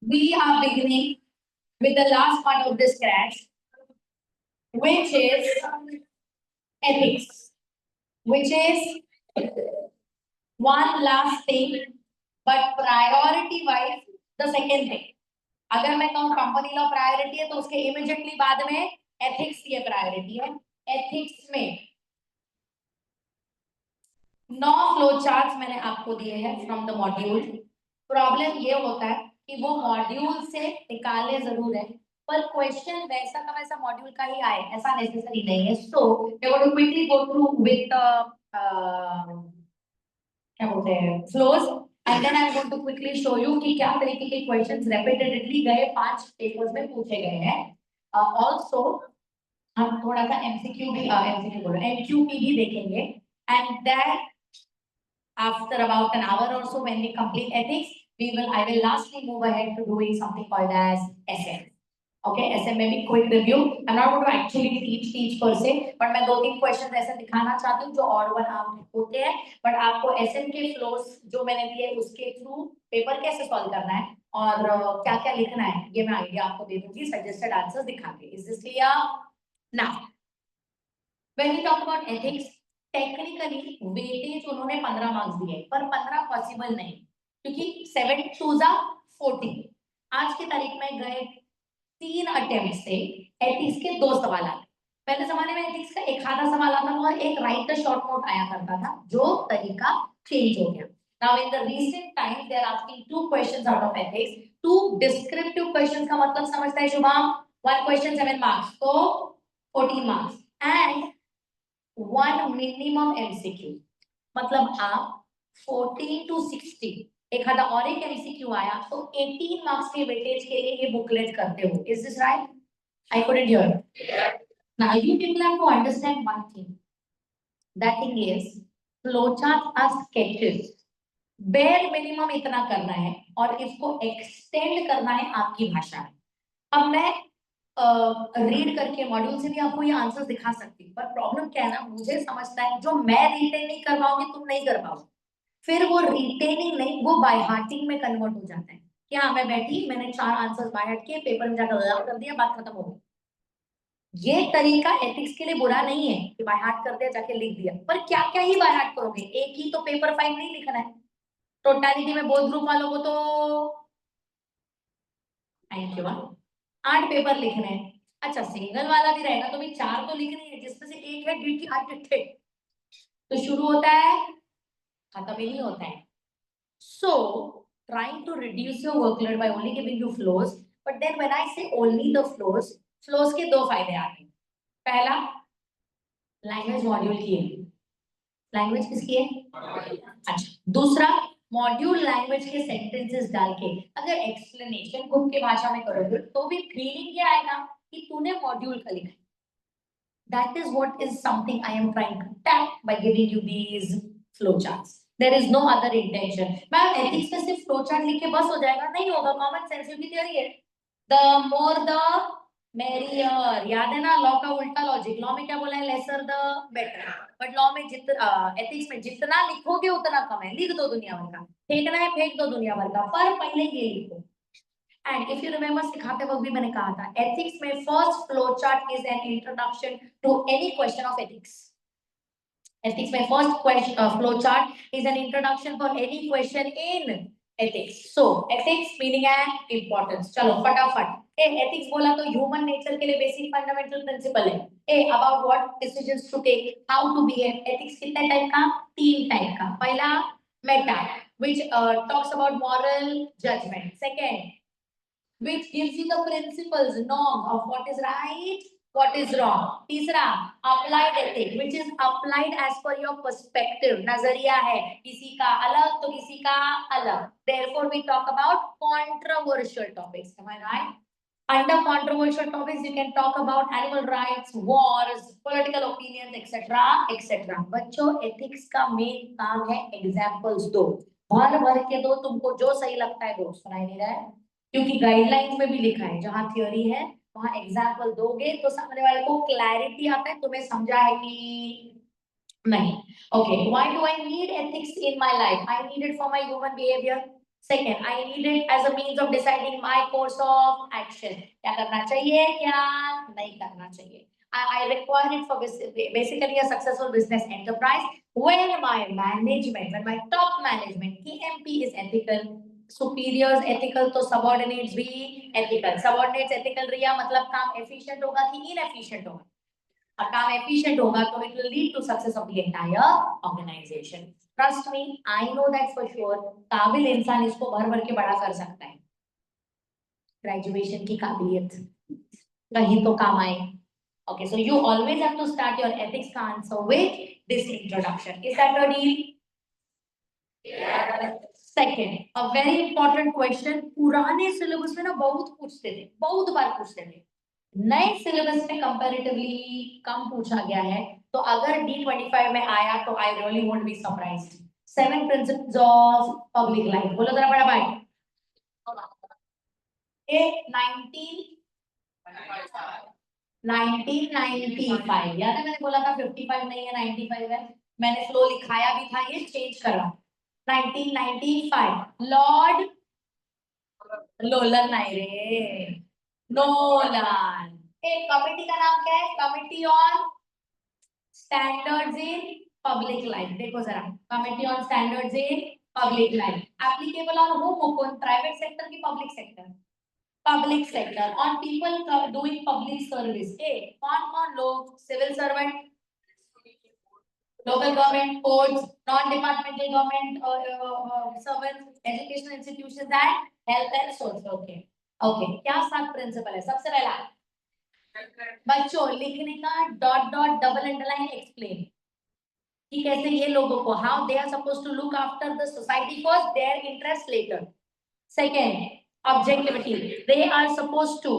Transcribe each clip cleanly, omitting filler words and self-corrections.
We are beginning with the last part of this scratch, which is ethics, which is one last thing, but priority wise the second thing. अगर मैं कहूँ company law priority है तो उसके immediately बाद में ethics ये priority है। एथिक्स में 9 फ्लो चार्ट्स मैंने आपको दिए हैं फ्रॉम द मॉड्यूल। प्रॉब्लम ये होता है कि वो मॉड्यूल से निकाले जरूर है, पर क्वेश्चन वैसा का वैसा मॉड्यूल का ही आए ऐसा नेसेसरी नहीं है। So we going to quickly go through with क्या बोलते हैं flows, and then I am going to quickly show you कि क्या तरीके के क्वेश्चंस रिपीटेडली गए 5 पेपर्स में पूछे गए हैं। आल्सो हम थोड़ा सा एमसीक्यू भी एमसीक्यू बोल रहे हैं एमक्यूपी भी देखेंगे, and that after about an hour or so when we complete ethics I will lastly move ahead to doing something called as SM. Okay, SM में भी quick review. I'm not going to actually teach per se, but मैं 2-3 questions ऐसे दिखाना चाहती हूँ जो odd one out होते हैं, but आपको SM के flows जो मैंने दिए उसके through पेपर कैसे solve करना है और क्या-क्या लिखना है ये मैं आइडिया आपको दे दूंगी suggested answers दिखा के। Is this clear? Now, when we talk about ethics, technically weightage उन्होंने 15 मार्क्स दिए, पर 15 पॉसिबल नहीं क्योंकि 7 2 14। आज की तारीख में गए 3 अटेम्प्ट से एथिक्स के 2 सवाल आए। पहले जमाने में एथिक्स का एक आधा सवाल आता था और एक राइट द शॉर्ट नोट आया करता था, जो तरीका चेंज हो गया। Now in the recent time they are asking 2 questions out of ethics. 2 descriptive questions का मतलब समझता है शुभम? 1 क्वेश्चन 7 मार्क्स तो 14 मार्क्स, एंड 1 मिनिमम एमसीक्यू। मतलब आप 14 to 16 एक आधा और एक एमसीक्यू आया तो 18 मार्क्स के वेटेज के लिए ये बुकलेट करते हो। Is this right? I couldn't hear. Now you people have to understand one thing. That thing is flowcharts are sketches. bare minimum इतना करना है और इसको एक्सटेंड करना है आपकी भाषा में। अब मैं रीड करके मॉड्यूल से भी आपको ये आंसर्स दिखा सकती हूँ, पर प्रॉब्लम क्या है ना, मुझे समझता है जो मैं रिटेन नहीं कर पाऊंगी तुम नहीं कर पाओगे, फिर वो रिटेनिंग नहीं वो बाय हार्टिंग में कन्वर्ट हो जाता है। क्या मैं बैठी मैंने 4 आंसर्स बाय हार्ट किए, पेपर में जाकर लगा कर दिया, बात खत्म हो गई। ये तरीका एथिक्स के लिए बुरा नहीं है कि बाय हार्ट कर दिया जाके लिख दिया, पर क्या क्या ही बाय हार्ट करोगे? एक ही तो पेपर 5 नहीं लिखना है। टोटालिटी में बोथ ग्रुप वालों को तो थैंक यू 8 पेपर लिखने हैं। अच्छा सिंगल वाला भी रहेगा तो भी 4 तो लिखने हैं, जिसमें से एक है ड्यूटी आर्टिटे, तो शुरू होता है खत्म ही नहीं होता है। So trying to reduce your workload by only giving you flows, but then when I say only the flows, flows के 2 फायदे आते हैं। पहला, लैंग्वेज मॉड्यूल की है। लैंग्वेज किसकी है? अच्छा, दूसरा मॉड्यूल लैंग्वेज के सेंटेंसेस डाल के अगर एक्सप्लेनेशन खुद के भाषा में करोगे तो भी फीलिंग ये आएगा कि तूने मॉड्यूल का लिखा है। That is what is something I am trying to tap by giving you these flowcharts. There is no other intention. Ma'am ethics में सिर्फ फ्लोचार्ट लिख के बस हो जाएगा? नहीं होगा, कॉमन सेंस की थ्योरी है। The more the merrier, याद है ना? लॉ का उल्टा लॉजिक। लॉ में क्या बोला है? Lesser the better, but law में एथिक्स में जितना लिखोगे उतना कम है। लिख दो दुनिया भर का, फेंकना है फेंक दो दुनिया भर का, पर पहले ये लिखो। एंड इफ यू रिमेंबर सिखाते वक्त भी मैंने कहा था एथिक्स में first flow chart is an introduction to any question of ethics. Ethics में first question flow chart is an introduction for any question in ethics. So ethics meaning है importance. चलो फटाफट, एथिक्स बोला तो ह्यूमन नेचर के लिए basic fundamental principle है। About what decisions to take, how to behave. Ethics कितने type का? 3 टाइप का। पहला meta which talks about moral judgment. Second, which gives you the principles, norms of what is right, what is wrong. तीसरा applied ethic, which is applied as per your perspective. नजरिया है, किसी का अलग तो किसी का अलग. Therefore, we talk about controversial topics. Am I right? Under controversial topics, you can talk about animal rights, wars, political opinions, etc., etc. बच्चों, ethics का main काम है examples दो, भर भर के दो, तुमको जो सही लगता है दो। सुनाई नहीं रहा है? क्योंकि गाइडलाइंस में भी लिखा है जहां थ्योरी है वहां एग्जाम्पल दोगे तो सामने वाले को क्लैरिटी आता है, तुम्हें समझा है कि नहीं। Okay, why do I need ethics in my life? I need it for my human behaviour. Second, I need it as a means of deciding my course of action. क्या करना चाहिए, क्या नहीं करना चाहिए। I require it for basically a successful business enterprise when my management, when my top management, KMP is ethical, superiors ethical, तो subordinates भी ethical। Subordinates ethical रिया मतलब काम efficient होगा कि inefficient होगा। और काम efficient होगा तो it will lead to success of the entire organization। Trust me, I know that for sure। काबिल इंसान इसको भर भर के बड़ा कर सकता है। ग्रेजुएशन की काबिलियत कहीं तो काम आए। Okay, so you always have to start your ethics का answer with this introduction. Is that a deal? Yeah. Second, a very important question, पुराने syllabus में ना बहुत पूछते थे, बहुत बार पूछते थे। नए syllabus में comparatively कम पूछा गया है, तो अगर D25 में आया तो I really won't be surprised. 7 principles of public life, बोलो जरा बड़ा भाई। 1995 याद है, मैंने बोला था 55 नहीं है 95 है। मैंने स्लो लिखाया भी था, ये चेंज करा। 1995 लॉर्ड लोलन नहीं रे, नोलन। एक कमिटी का नाम क्या है, committee on standards in public life. देखो जरा, committee on standards in public life, applicable on whom, private sector की public sector. Public sector on people doing public service. ए कौन कौन लोग, civil servant, local government, courts, non-departmental government servants, educational institutions and health and social। Okay, okay, क्या 7 principal है। सबसे पहला बच्चों लिखने का dot dot double underline explain कि कैसे ये लोगों को, how they are suppose to look after the society first, their interest later. Second, objectivity, they are supposed to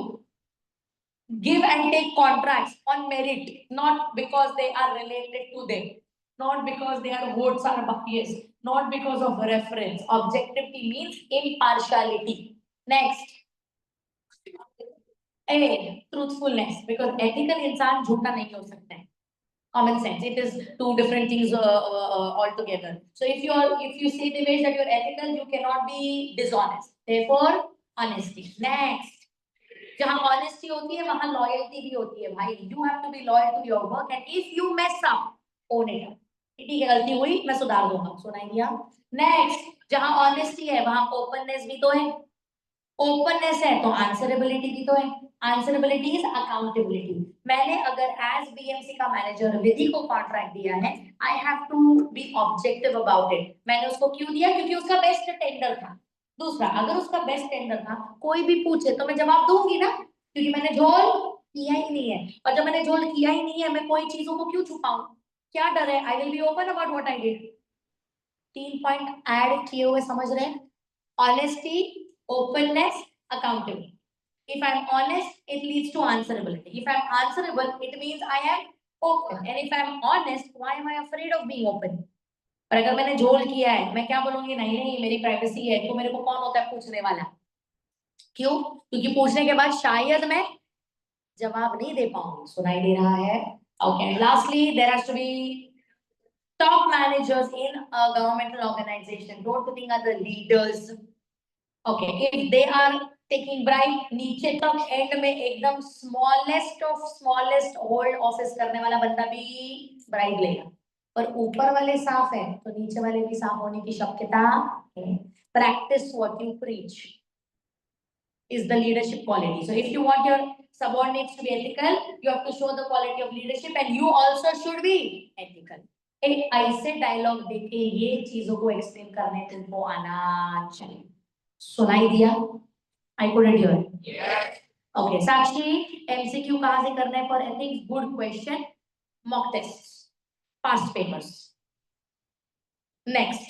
give and take contracts on merit, not because they are related to them, not because their votes are biased, not because of reference। Objectivity means impartiality। Next, A, truthfulness, because ethical इंसान झूठा नहीं हो सकता है। Common sense, it is two different things altogether। So if you say Devesh that you're ethical, you cannot be dishonest, therefore honesty। Next, जहाँ honesty होती है वहां लॉयल्टी भी होती है भाई। You have to be loyal to your work and if you mess up own it. ठीक है, गलती हुई मैं सुधार दूंगा, सुनाई दिया। नेक्स्ट, जहाँ ऑनेस्टी है वहां ओपननेस भी तो है, ओपननेस है तो आंसरेबिलिटी भी तो है। Answerability is accountability. मैंने अगर एज बीएमसी का मैनेजर विधि को कॉन्ट्रैक्ट दिया है, I have to be objective about it. मैंने उसको क्यों दिया, क्योंकि उसका बेस्ट टेंडर था। दूसरा, अगर उसका बेस्ट टेंडर था, कोई भी पूछे तो मैं जवाब दूंगी ना, क्योंकि मैंने झोल किया ही नहीं है। और जब मैंने झोल किया ही नहीं है, मैं कोई चीजों को क्यों छुपाऊं, क्या डर है। I will be open about what I did. 3 point add किए हुए समझ रहे हैं, honesty, openness, accountability। If I'm honest, it leads to answerability। If I'm answerable, it means I am open। And if I'm honest, why am I afraid of being open? पर अगर मैंने झोल किया है, मैं क्या बोलूंगी, नहीं नहीं मेरी प्राइवेसी है, तो मेरे को कौन होता है पूछने वाला। क्यों, क्योंकि पूछने के बाद शायद मैं जवाब नहीं दे पाऊंगी। सुनाई दे रहा है। Okay, lastly there has to be top managers in a governmental organization। Don't think are the leaders। Okay, if they are taking bribe, नीचे तक एंड में एकदम smallest of smallest hold office करने वाला बंदा भी ब्राइब लेगा। पर ऊपर वाले साफ है तो नीचे वाले भी साफ होने की शक्यता है। Practice what you preach is the leadership quality। So if you want your subordinates to be ethical, you have to show the quality of leadership and you also should be ethical। एक ऐसे dialogue देके ये चीजों को explain करने तुमको आना चाहिए। सुनाई दिया? I couldn't hear। Yes। Okay, Sakshi, MCQ कहाँ से करना है for ethics? Good question। Mock tests, past papers। Next,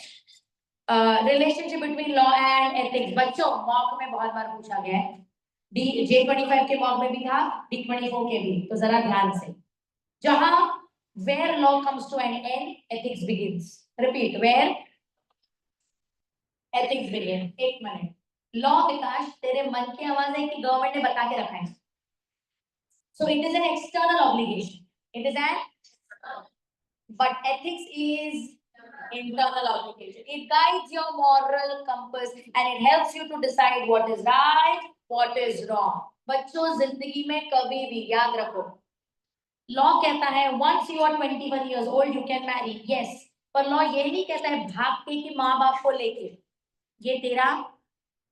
relationship between law and ethics। बच्चों मॉक में बहुत बार पूछा गया है, J25 के मॉक में भी था, D24 के भी, तो जरा ध्यान से। जहां where law comes to an end, ethics begins। Repeat, where ethics begins। एक मिनट, लॉ विकास तेरे मन की आवाज है कि गवर्नमेंट ने बता के रखा है? So it is an external obligation, it is an, but ethics is Internal application. It guides your moral compass and it helps you to decide what is right, what is wrong. बच्चों जिंदगी में कभी भी याद रखो, law कहता है once you are 21 years old you can marry, yes, पर लॉ ये नहीं कहता है भाग के कि माँ बाप को लेके, ये तेरा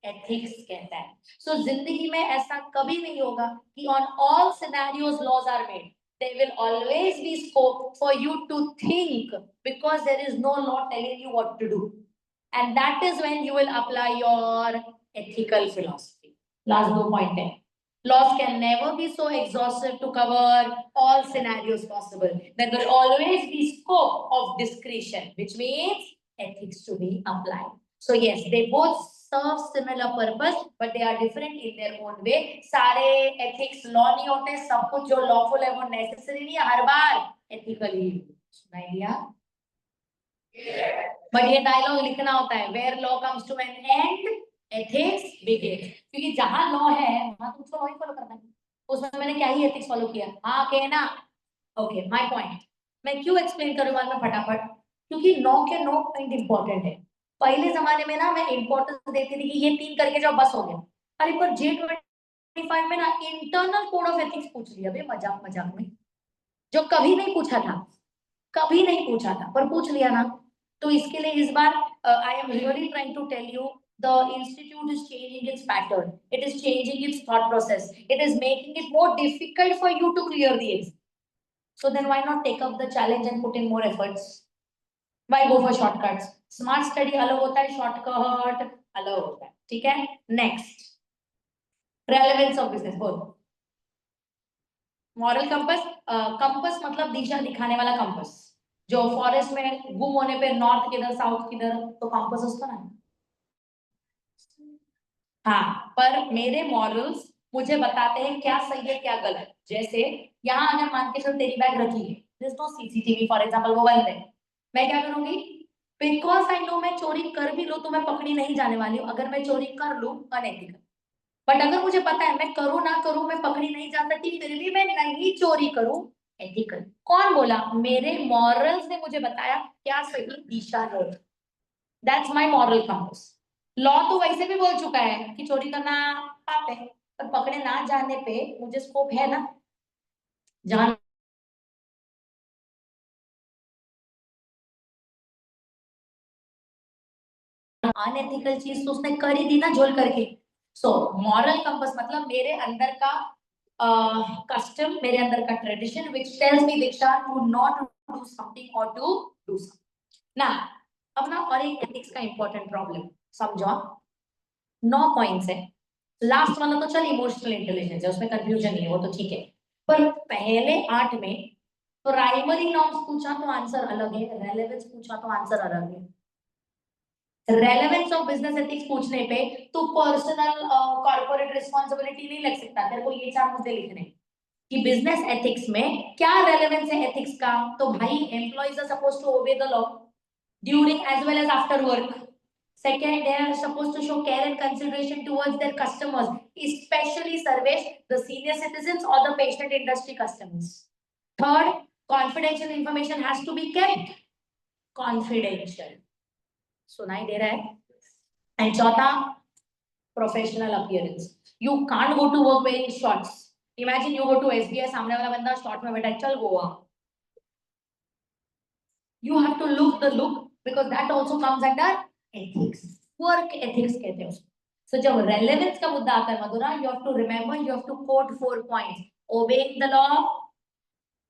एथिक्स कहता है. सो जिंदगी में ऐसा कभी नहीं होगा कि on all scenarios laws are made. There will always be scope for you to think because there is no law telling you what to do. And that is when you will apply your ethical philosophy. Last 2 point. Laws can never be so exhaustive to cover all scenarios possible. There will always be scope of discretion, which means ethics to be applied. So yes, they both serve similar purpose, but they are different in their own way. सारे ethics law नहीं होते, सब कुछ जो lawful है वो necessary नहीं है, हर बार ethical ही सुनाई दिया. But ये dialogue लिखना होता है, where law comes to an end, ethics begins. क्योंकि जहाँ law है वहाँ तो उसको law ही follow करना है. उसमें मैंने क्या ही ethics follow किया? हाँ कहना. Okay, my point. मैं क्यों explain करूँगा मैं फटाफट? क्योंकि no के no point important है. पहले जमाने में ना मैं इम्पोर्टेंस देती थी कि ये 3 करके जाओ बस हो गया. अरे पर J25 में ना इंटरनल कोड ऑफ एथिक्स पूछ लिया बे मजाक मजाक में, जो कभी नहीं पूछा था, कभी नहीं पूछा था, पर पूछ लिया ना. तो इसके लिए इस बार I am really trying to tell you the institute is changing its pattern, it is changing its thought process, it is making it more difficult for you to clear the exam. So then why not take up the challenge and put in more efforts? Why go for shortcuts? Smart study अलग होता है, shortcut अलग होता है. ठीक है. Next, relevance of business. बोल. Moral compass. Compass मतलब दिशा दिखाने वाला कंपस. जो फॉरेस्ट में गुम होने पे नॉर्थ किधर साउथ किधर तो कंपस उसका ना. हाँ, पर मेरे मॉरल्स मुझे बताते हैं क्या सही है क्या गलत. जैसे यहाँ अगर मान के चल तेरी बैग रखी है, this no CCTV for example, वो बंद है, मैं क्या करूंगी? बिकॉज आई नो मैं चोरी कर भी लूं तो मैं पकड़ी नहीं जाने वाली हूँ. अगर मैं चोरी कर लूं अनएथिकल, बट अगर मुझे पता है मैं करूं ना करूं मैं पकड़ी नहीं जा सकती, फिर भी मैं नहीं चोरी करूं, एथिकल. कौन बोला? मेरे मॉरल्स ने मुझे बताया क्या सही दिशा है. That's my moral compass. Law तो वैसे भी बोल चुका है कि चोरी करना पाप है, पर पकड़े ना जाने पे मुझे स्कोप है ना. जहां अनएथिकल चीज तो उसने कर ही दी ना झोल करके. सो मॉरल कंपास मतलब मेरे अंदर का कस्टम, मेरे अंदर का tradition which tells me Diksha to not do something और टू डू समथिंग. ना अब ना और एक एथिक्स का इंपॉर्टेंट प्रॉब्लम समझो. 9 पॉइंट्स है. लास्ट वाला तो चल इमोशनल इंटेलिजेंस है, उसमें कंफ्यूजन नहीं है, वो तो ठीक है. पर पहले 8 में प्राइमरी नॉर्म्स पूछा तो आंसर अलग है, रेलेवेंस पूछा तो आंसर अलग है. रेलेवेंस ऑफ बिजनेस एथिक्स पूछने पे तो पर्सनल कॉर्पोरेट रिस्पांसिबिलिटी नहीं लग सकता. तेरे को ये 4 मुद्दे लिखने कि बिजनेस एथिक्स में क्या रेलेवेंस है एथिक्स का. तो भाई employees are supposed to obey the law during as well as after work. Second, they are supposed to show care and consideration towards their customers, especially Sarvesh, the senior citizens or the patient industry customers. Third, confidential information has to be kept confidential. सुनाई दे रहा है? And चौथा, professional appearance. You can't go to work wearing shorts. Imagine you go to SBI, सामने वाला बंदा short में बैठा है, चल Goa. You have to look the look because that also comes under ethics. Work ethics कहते हैं उसको. So जब relevance का मुद्दा आता है मधुरा, you have to remember, you have to quote 4 points. Obeying the law,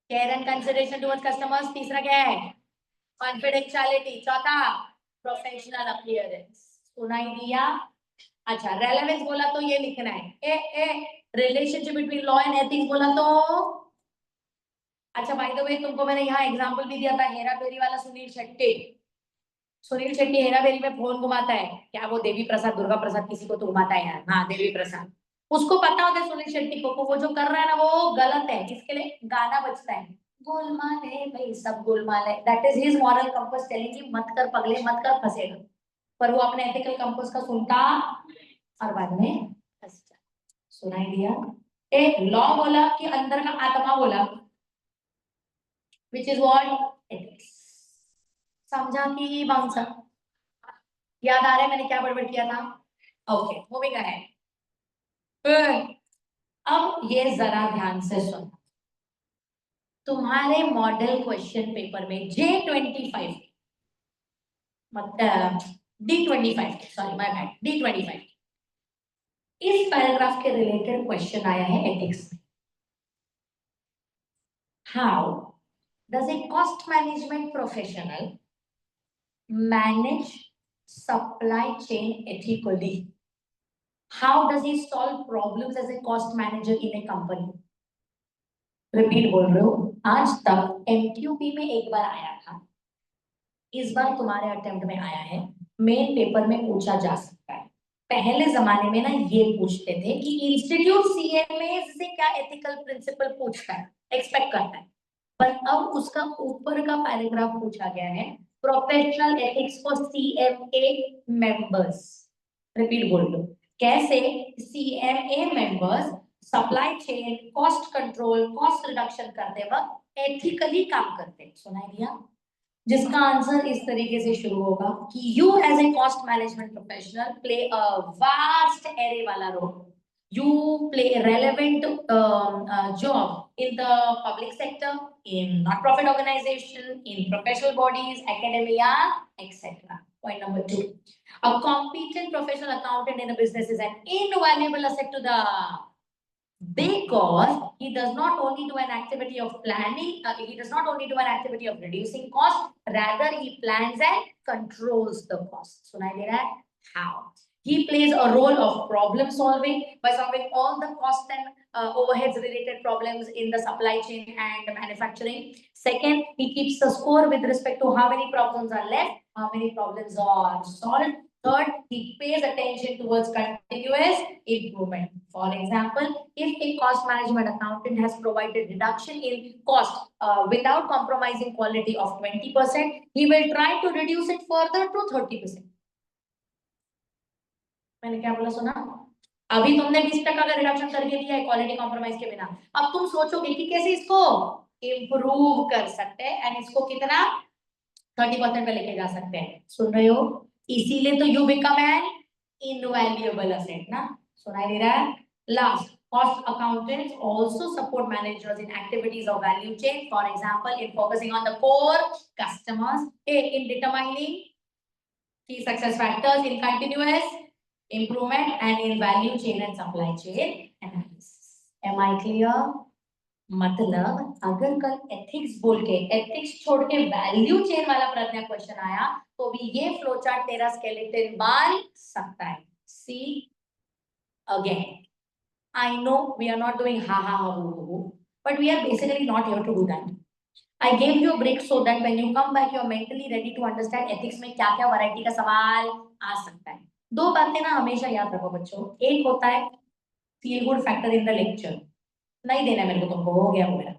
care and consideration towards customers. तीसरा क्या है? Confidentiality. चौथा, professional appearance. सुनाई दिया? अच्छा, relevance बोला तो ये लिखना है. relationship between law and ethics बोला तो. अच्छा, बाय द वे तुमको मैंने यहाँ एग्जांपल भी दिया था, हेरा फेरी वाला सुनील शेट्टी. सुनील शेट्टी हेरा फेरी में फोन घुमाता है, क्या वो देवी प्रसाद दुर्गा प्रसाद किसी को तो घुमाता है यार. हाँ, देवी प्रसाद. उसको पता होता है सुनील शेट्टी को वो जो कर रहा है ना वो गलत है. इसके लिए गाना बजता है, गोलमाल है भाई सब गोलमाल है. That is his moral compass telling you मत कर पगले, मत कर फंसेगा. पर वो अपने एथिकल कंपास का सुनता और बाद में फंस जाता. सुनाई दिया? एक लॉ बोला कि अंदर का आत्मा बोला, which is what? Ethics. समझा कि बाउंसर? याद आ रहा है मैंने क्या बड़बड़ किया था? Okay, moving ahead. अब ये जरा ध्यान से सुन, तुम्हारे मॉडल क्वेश्चन पेपर में J25 मतलब D25, sorry my bad, D25 इस पैराग्राफ के रिलेटेड क्वेश्चन आया है एथिक्स में। How does a cost management professional manage supply chain ethically? How does he solve problems as a cost manager in a company? Repeat बोल रहे हो, आज तक एमक्यूपी में एक बार आया था, इस बार तुम्हारे अटेम्प्ट में आया है, मेन पेपर में पूछा जा सकता है। पहले जमाने में ना ये पूछते थे कि इंस्टीट्यूट सीएमए से क्या एथिकल प्रिंसिपल पूछता है, एक्सपेक्ट करता है, पर अब उसका ऊपर का पैराग्राफ पूछा गया है, professional ethics for CMA members. Repeat बोल लो, कैसे CMA members supply chain, cost control, cost reduction करते वक्त एथिकली काम करते हैं। सुनाई दिया? जिसका आंसर इस तरीके से शुरू होगा कि you as a cost management professional play a vast array वाला role, you play a relevant job in the public sector, in not-profit organization, in professional bodies, academia, etc. Point number 2. A competent professional accountant in a business is an invaluable asset to the, because he does not only do an activity of planning, he does not only do an activity of reducing cost, rather he plans and controls the cost. So now how he plays a role of problem solving by solving all the cost and overheads related problems in the supply chain and manufacturing. Second, he keeps the score with respect to how many problems are left, how many problems are solved. Third, he pays attention towards continuous improvement. For example, if a cost management accountant has provided reduction in cost without compromising quality of 20%, he will try to reduce it further to 30%. मैंने क्या बोला सुना? अभी तुमने 20% का reduction करके दिया है क्वालिटी कॉम्प्रोमाइज के बिना, अब तुम सोचोगे कि कैसे इसको इम्प्रूव कर सकते हैं एंड इसको कितना 30% पे लेके जा सकते हैं। सुन रहे हो? इसीलिए तो you become an invaluable asset ना। सुनाई दे रहा है? Last, cost accountants also support managers in activities of value chain, for example in focusing on the core customers, in determining key success factors, in continuous improvement, and in value chain and supply chain analysis. Am I clear? मतलब अगर कल ethics बोल के, ethics छोड़ के value chain वाला प्रश्न question आया तो भी ये फ्लो चार्ट तेरा स्केलेटन बन सकता है। See again, I know we are not doing हा हा हो, but we are basically not here to do that. I gave you a break so that when you come back you are mentally ready to understand ethics में क्या क्या variety का सवाल आ सकता है। दो बातें ना हमेशा याद रखो बच्चों, एक होता है feel good factor in the lecture, नहीं देना मेरे को, तुमको हो गया वो मेरा,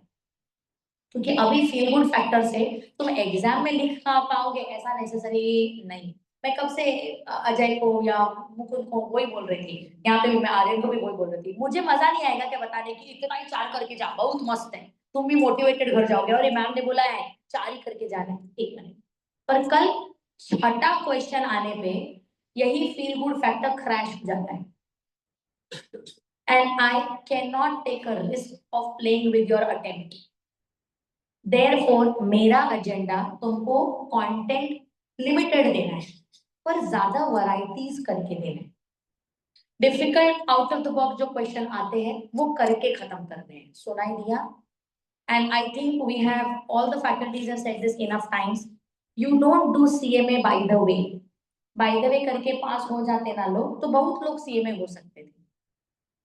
क्योंकि अभी फील गुड फैक्टर से तुम एग्जाम में लिख पाओगे ऐसा नेसेसरी नहीं। मैं कब से अजय को या मुकुंद को वही बोल रही थी, यहाँ पे भी मैं आर्यन को भी वही बोल रही थी, मुझे मजा नहीं आएगा क्या बताने की इतना ही 4 करके जा, बहुत मस्त है, तुम भी मोटिवेटेड घर जाओगे और ये मैम ने बोला है 4 ही करके जाना है, 1 मिनट। पर कल छठा क्वेश्चन आने पे यही फील गुड फैक्टर क्रैश हो जाता है, and I can not take a risk of playing with your attempt. Therefore, मेरा एजेंडा तुमको कंटेंट लिमिटेड देना है, पर ज्यादा वैरायटीज करके देना है। Difficult out of the box जो क्वेश्चन आते हैं वो करके खत्म करने हैं। सुनाई दिया? And I think we have all the faculties have said this enough times, you don't do CMA by the way. By the way करके पास हो जाते ना लोग, तो बहुत लोग सीएमए हो सकते थे।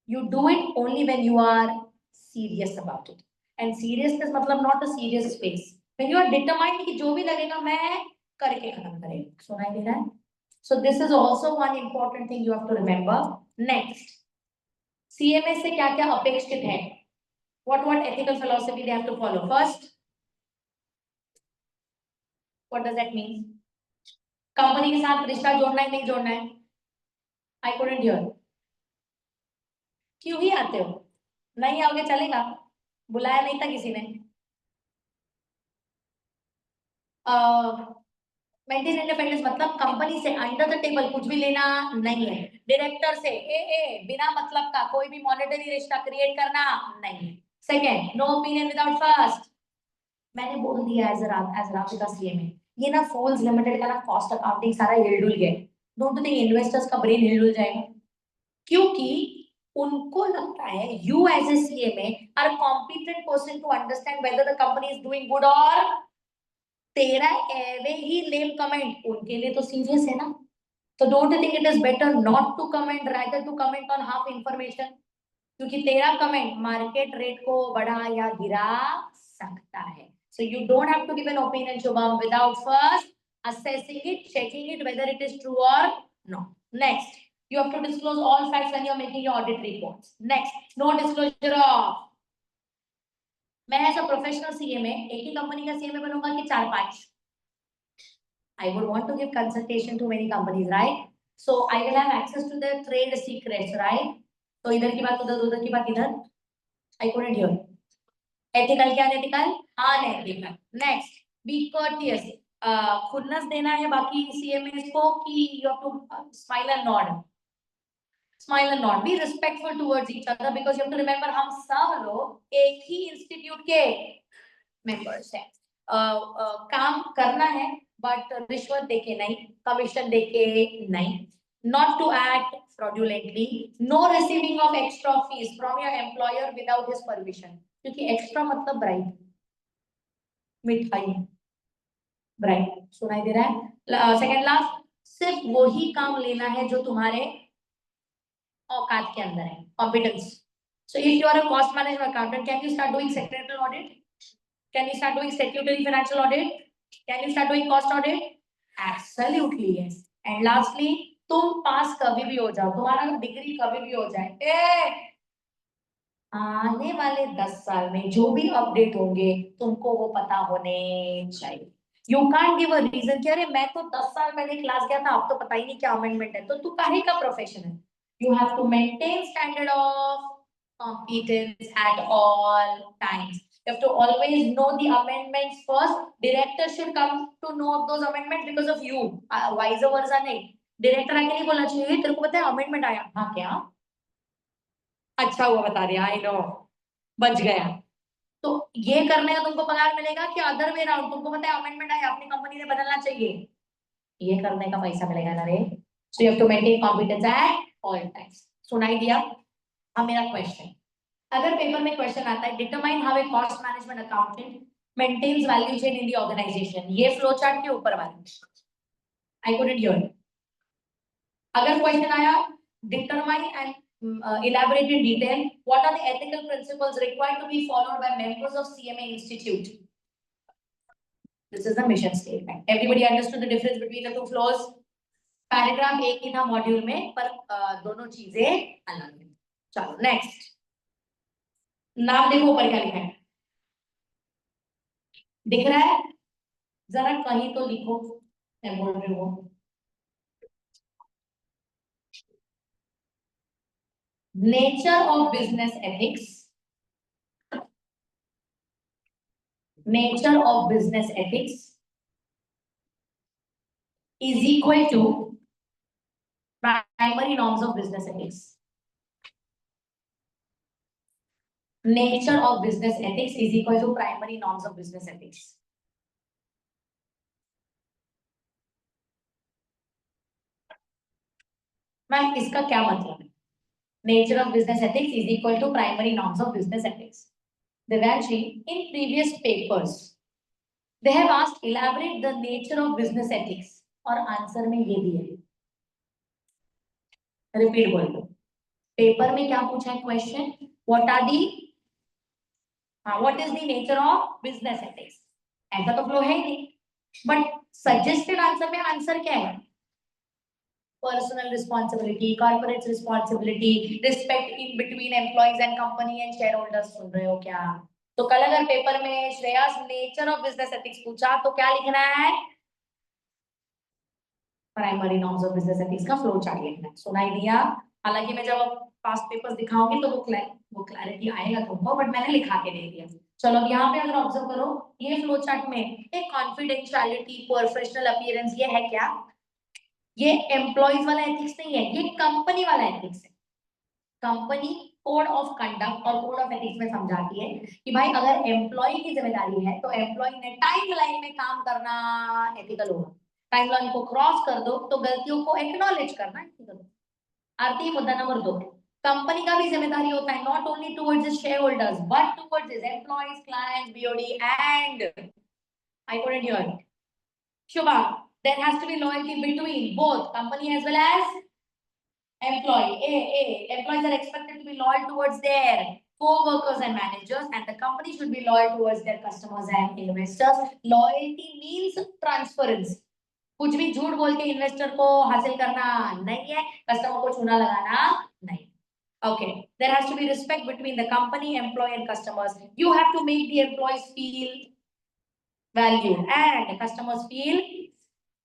You do it only when you are serious about it. And seriousness मतलब not a serious face. When you are determined कि जो भी लगेगा मैं करके खत्म करेगा। सुनाई दे रहा है? So this is also one important thing you have to remember. Next, CMA से क्या क्या अपेक्षित है? What ethical philosophy they have to follow? First, what does that mean? Company के साथ रिश्ता जोड़ना है नहीं जोड़ना है? I couldn't hear. क्यों ही आते हो? नहीं आओगे चलेगा, बुलाया नहीं था किसी ने। मेंटेन इंडिपेंडेंस मतलब कंपनी से अंडर द टेबल कुछ भी लेना नहीं है। डायरेक्टर से बिना मतलब का कोई भी मॉनेटरी रिश्ता क्रिएट करना नहीं है। Second, no opinion without first. मैंने बोल दिया एज राधिका सीएमए, ये ना फॉल्स लिमिटेड का ना कॉस्ट अकाउंटिंग सारा हिलडुल गया। डोंट यू थिंक इन्वेस्टर्स का ब्रेन हिलडुल जाएगा? क्योंकि उनको लगता है you as a CMA are competent person to understand whether the company is doing good और तेरा एवे ही लेम कमेंट उनके लिए तो सीरियस है ना। तो don't think it is better not to comment rather to comment on half information, क्योंकि तेरा कमेंट मार्केट रेट को बढ़ा या गिरा सकता है। So you don't have to give an opinion Shubham without first assessing it, checking it whether it is true or not. Next, you have to disclose all facts when you are making your audit reports. Next, no disclosure of, मैं as a professional CMA एक ही company का CMA बनूंगा कि 4-5? I would want to give consultation to many companies, right? So I will have access to their trade secrets, right? तो इधर की बात उधर, उधर की बात इधर. I couldn't hear. Ethical क्या ethical? Unethical. Next, be courteous. खुन्नस देना है बाकी CMAs को कि you have to smile and nod. Smile and nod. Be respectful towards each other because you have to remember हम सब लोग एक ही इंस्टीट्यूट के मेंबर्स हैं. काम करना है बट रिश्वत देके नहीं, कमीशन देके नहीं. Not to act fraudulently. No receiving of extra fees from your employer without his permission. क्योंकि एक्स्ट्रा मतलब ब्राइब, मिठाई, ब्राइब. सुनाई दे रहा है? सेकंड लास्ट, सिर्फ वही काम लेना है जो तुम्हारे औकात के अंदर है, competence. So if you are a cost management accountant, can you start doing secretarial audit? Can you start doing statutory financial audit? Can you start doing cost audit? Absolutely yes. And lastly, तुम पास कभी भी हो जाओ, तुम्हारा degree कभी भी हो जाए, आने वाले 10 साल में जो भी अपडेट होंगे तुमको वो पता होने चाहिए. You can't give a reason कि अरे मैं तो 10 साल पहले क्लास गया था, अब तो पता ही नहीं क्या अमेंडमेंट है. तो तू काहे का प्रोफेशन है? You have to maintain standard of competence at all times. You have to always know the amendments first. Director should come to know of those amendments because of you. Vice versa नहीं. Director आके नहीं बोलना चाहिए तेरे को पता है amendment आया, हाँ क्या अच्छा हुआ बता दिया, आई नो, बच गया. तो ये करने का तुमको पगार मिलेगा कि अदर वे राउंड, तुमको पता है अमेंडमेंट आया अपनी कंपनी ने बदलना चाहिए, ये करने का पैसा मिलेगा ना रे. So you have to maintain competence at all times. सुनाई दिया? अब मेरा क्वेश्चन, अगर पेपर में क्वेश्चन आता है determine how a cost management accountant maintains value chain in the organisation, ये फ्लो चार्ट के ऊपर वाला, आई कुडंट हियर. अगर क्वेश्चन आया determine and elaborate in detail what are the ethical principles required to be followed by members of CMA Institute. This is the mission statement. Everybody understood the difference between the two flows? Paragraph एक ही था module में पर दोनों चीजें अलग हैं. चलो next, नाम देखो ऊपर क्या लिखा है, दिख रहा है? जरा कहीं तो लिखो, मैं बोल रही हूँ. Nature of business ethics, nature of business ethics is equal to primary norms of business ethics. Nature of business ethics is equal to primary norms of business ethics. Ma'am इसका क्या मतलब है? Nature of business ethics is equal to primary norms of business ethics. Devanshi, in previous papers they have asked elaborate the nature of business ethics और answer में ये दिया है. Repeat बोल दो. पेपर में क्या पूछा है question? What are the what is the nature of business ethics? ऐसा तो फ्लो है ही नहीं. बट सजेस्टेड आंसर में आंसर क्या है? Personal responsibility, corporate responsibility, respect in between employees and company and share holders. सुन रहे हो क्या? तो कल अगर पेपर में Shreyas nature of business ethics पूछा तो क्या लिखना है? Primary norms of business ethics का फ्लो चार्ट लिखना है. सुनाई दिया? हालांकि मैं जब पास्ट पेपर्स दिखाऊंगी तो वो क्लैरिटी आएगा तुमको, बट मैंने लिखा के दे दिया. चलो अब यहाँ पे अगर ऑब्जर्व करो, ये फ्लो चार्ट में एक कॉन्फिडेंशियलिटी, प्रोफेशनल अपीयरेंस, ये है क्या? ये एम्प्लॉइज वाला एथिक्स नहीं है, ये कंपनी वाला एथिक्स है। कंपनी कोड ऑफ कंडक्ट और कोड ऑफ एथिक्स में समझाती है कि भाई अगर एम्प्लॉय की जिम्मेदारी है तो एम्प्लॉय ने टाइम लाइन में काम करना एथिकल होगा। टाइम लाइन को क्रॉस कर दो तो गलतियों को एक्नॉलेज करना एथिकल होगा। आरती, मुद्दा नंबर 2, कंपनी का भी जिम्मेदारी होता है not only towards its share holders but towards it's employees, clients, BOD and I couldn't hear it. Shubha, there has to be loyalty between both company as well as employees are expected to be loyal towards their co-workers and managers, and the company should be loyal towards their customers and investors. Loyalty means transparency. कुछ भी झूठ बोल के investor को हासिल करना नहीं है, कस्टमर को चूना लगाना नहीं। Okay, there has to be respect between the company, employee, and customers. You have to make the employees feel valued and the customers feel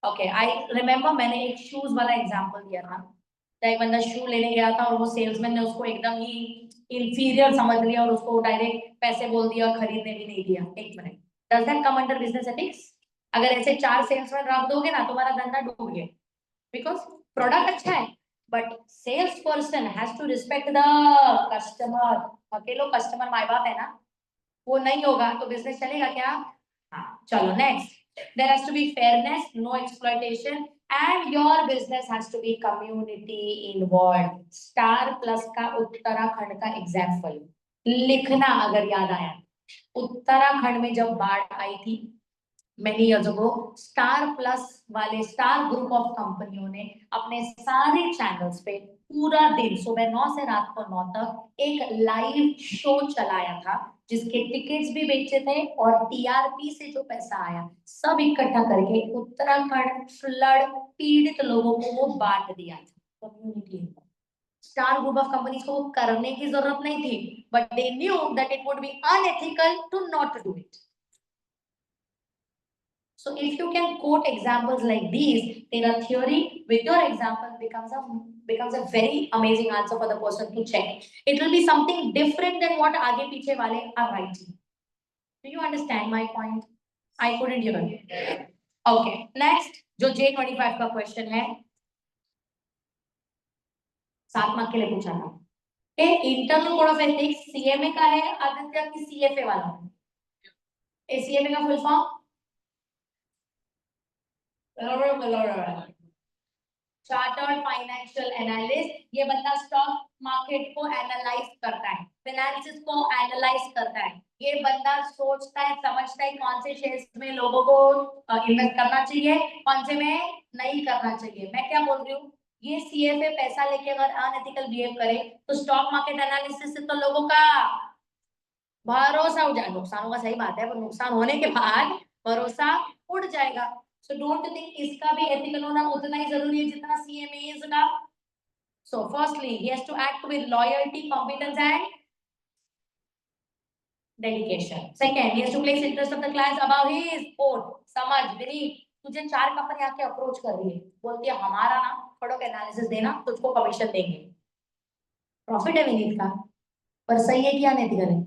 okay. I remember मैंने एक शूज वाला एग्जांपल दिया था। एक बंदा शू लेने गया था और वो सेल्समैन ने उसको एकदम ही इंफीरियर समझ लिया और उसको डायरेक्ट पैसे बोल दिया और खरीदने भी नहीं दिया। एक minute, does that come under business ethics? अगर ऐसे 4 सेल्समैन रख दोगे ना, तुम्हारा धंधा डूब गया। बिकॉज प्रोडक्ट अच्छा है but sales person has to respect the customer. अकेलो कस्टमर माय बाप है ना, वो नहीं होगा तो बिजनेस चलेगा क्या? हाँ, चलो next. There has to be fairness, no exploitation, and your business has to be community involved. Star plus का उत्तराखंड का एग्जाम्पल लिखना अगर याद आया। उत्तराखंड में जब बाढ़ आई थी many years ago, star plus वाले स्टार ग्रुप ऑफ कंपनियों ने अपने सारे चैनल्स पे पूरा दिन सुबह 9 से रात को 9 तक एक लाइव शो चलाया था, जिसके टिकट्स भी बेचे थे और टीआरपी से जो पैसा आया सब इकट्ठा करके उत्तराखंड फ्लड पीड़ित लोगों को वो बांट दिया था। Community star group of companies को करने की जरूरत नहीं थी, but they knew that it would be unethical to not do it. So if you can quote examples like these, then a theory with your example becomes a very amazing answer for the person to check. It will be something different than what आगे पीछे वाले are writing. Do you understand my point? I couldn't hear it. Okay, next जो J25 का question है, 7 mark के लिए पूछा था। Internal code of ethics CMA का है आदित्य की सीएफए वाला? सीएमए का full form chartered financial analyst. ये बंदा स्टॉक मार्केट को एनालाइज करता है, फाइनेंसिस को एनालाइज करता है। ये बंदा सोचता है, समझता है कौन से शेयर्स में लोगों को इन्वेस्ट करना चाहिए, कौन से में नहीं करना चाहिए। मैं क्या बोल रही हूँ, ये सीएफए पैसा लेके अगर अनएथिकल बिहेव करे तो स्टॉक मार्केट एनालिसिस से तो लोगों का भरोसा उड़ जाएगा। नुकसानों का सही बात है, पर नुकसान होने के बाद भरोसा उड़ जाएगा। So don't you think इसका भी ethical होना उतना ही जरूरी है जितना CMAs का? So firstly, he has to act with loyalty, competence and dedication. Second, he has to place interest of the clients above his own. समझ विनीत, तुझे 4 कंपनी आके अप्रोच कर रही है, बोलती है हमारा ना प्रोडक्ट एनालिसिस देना, तुझको कमीशन देंगे। प्रॉफिट है विनीत का, पर सही है क्या अनएथिकल है?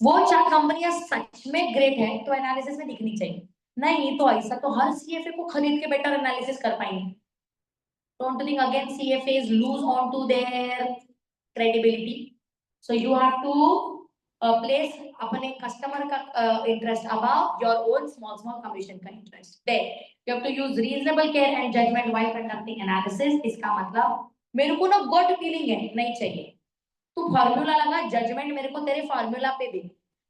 वो 4 कंपनियां सच में ग्रेट है तो एनालिसिस में दिखनी चाहिए, नहीं तो ऐसा तो हर सीएफए को खरीद के बेटर एनालिसिस कर पाएंगे। Don't you think again CFAs lose on to their credibility? So you have to place अपने customer का interest above your own small commission का interest. Then you have to use reasonable care and judgment while conducting analysis. इसका मतलब मेरे को ना gut feeling है नहीं चाहिए, तू फॉर्मूला लगा, जजमेंट मेरे को तेरे फॉर्मूला पे दे।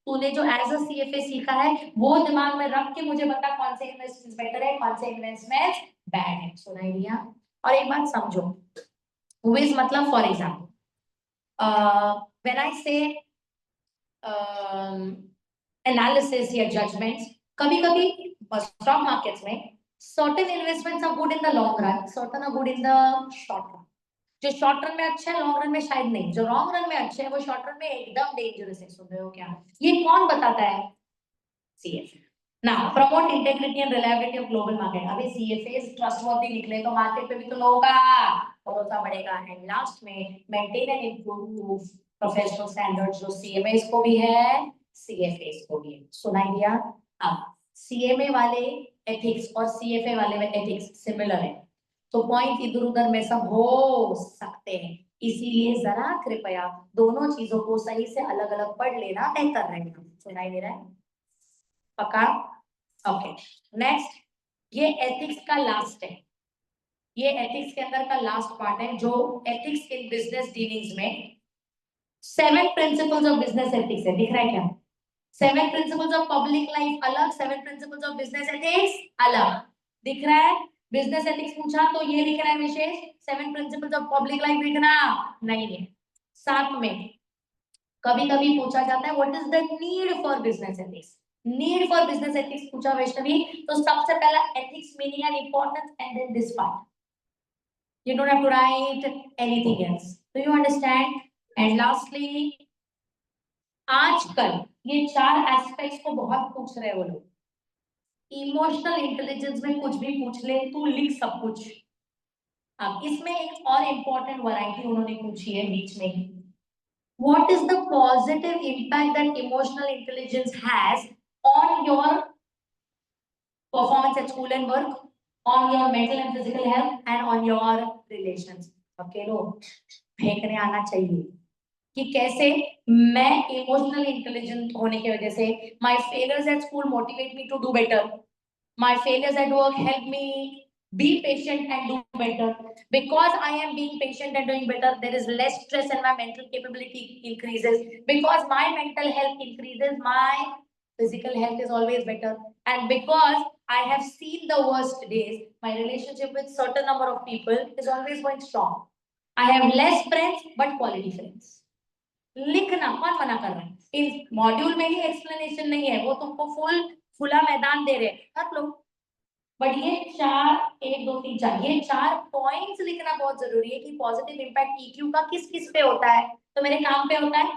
तूने जो एज अ सीएफए सीखा है वो दिमाग में रख के मुझे बता कौन से इन्वेस्टमेंट्स बेटर है, कौन से इन्वेस्टमेंट्स बैड है। सुनाई दिया? और एक बात समझो, विज मतलब फॉर एग्जांपल व्हेन आई से एनालिसिस या जजमेंट्स, कभी-कभी स्टॉक मार्केट्स में certain investments are good in the long run, certain are good in the short run. जो शॉर्ट रन में अच्छा है लॉन्ग रन में शायद नहीं, जो लॉन्ग रन में अच्छा है वो शॉर्ट रन में एकदम डेंजरस है। सुन रहे हो क्या? ये कौन बताता है? CFA. Now promote integrity and reliability of global market. अभी सीएफएस ट्रस्टवर्दी निकले तो मार्केट पे भी तो लोगों का भरोसा बढ़ेगा। एंड लास्ट में maintain and improve professional standards, जो सीएमएस को भी है CFA को भी सुनाई दिया। अब CMA वाले एथिक्स और CFA वाले एथिक्स सिमिलर है, तो पॉइंट इधर उधर में सब हो सकते हैं, इसीलिए जरा कृपया दोनों चीजों को सही से अलग अलग पढ़ लेना बेहतर रहेगा। सुनाई दे रहा है? पक्का? ओके, नेक्स्ट, ये एथिक्स का लास्ट है, ये एथिक्स के अंदर का लास्ट पार्ट है, जो एथिक्स इन बिजनेस डीलिंग्स में 7 प्रिंसिपल्स ऑफ बिजनेस एथिक्स है। दिख रहा है क्या? 7 प्रिंसिपल्स ऑफ पब्लिक लाइफ अलग, 7 प्रिंसिपल्स ऑफ बिजनेस एथिक्स अलग। दिख रहा है? बिजनेस एथिक्स पूछा तो ये लिख रहा है विशेष, 7 प्रिंसिपल्स ऑफ पब्लिक लाइफ लिखना नहीं है। साथ में कभी कभी पूछा जाता है what is the need for business ethics. Need for business ethics पूछा वैष्णवी, तो सबसे पहला ethics meaning and importance and then this part, you don't have to write anything else. Do you understand? And lastly, आजकल ये 4 aspects को बहुत पूछ रहे हैं वो लोग। इमोशनल इंटेलिजेंस में कुछ भी पूछ ले तू लिख सब कुछ। अब इसमें एक और इम्पोर्टेंट वैरायटी उन्होंने पूछी है बीच में ही, what is the positive impact that emotional intelligence has on your performance at school and work, on your mental and physical health and on your relations? अकेलो फेंकने आना चाहिए कि कैसे मैं इमोशनल इंटेलिजेंट होने की वजह से my failures at school motivate me to do better, my failures at work help me be patient and do better. Because I am being patient and doing better, there is less stress and my mental capability increases. Because my mental health increases, my physical health is always better. And because I have seen the worst days, my relationship with certain number of people is always going strong. I have less friends but quality friends. लिखना कौन मना कर रहा है? इस module में ही explanation नहीं है, वो तुमको खुला मैदान दे रहे हैं हर लोग, बट ये 4 1 2 3 4 ये 4 पॉइंट्स लिखना बहुत जरूरी है कि पॉजिटिव इंपैक्ट EQ का किस किस पे होता है। तो मेरे काम पे होता है,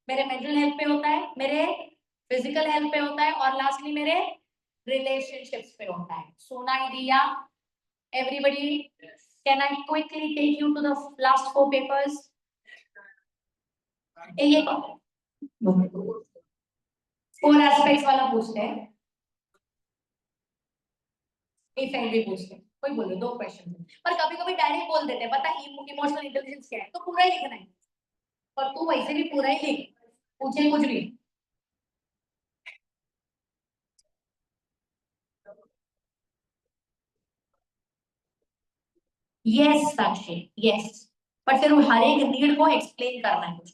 मेरे मेंटल हेल्थ पे होता है, मेरे फिजिकल हेल्थ पे होता है और लास्टली मेरे रिलेशनशिप्स पे होता है। सुनाई दिया everybody? Can I quickly take you to the last 4 papers? ये 4 एस्पेक्ट्स वाला पूछते हैं, इफेक्ट भी पूछते हैं, कोई बोले 2 क्वेश्चन, पर कभी कभी डायरेक्ट बोल देते हैं पता है इमोशनल इंटेलिजेंस क्या है, तो पूरा ही लिखना है, पर तू वैसे भी पूरा ही लिख, पूछे कुछ भी। यस साक्षी, यस, पर फिर हर एक नीड को एक्सप्लेन करना है कुछ।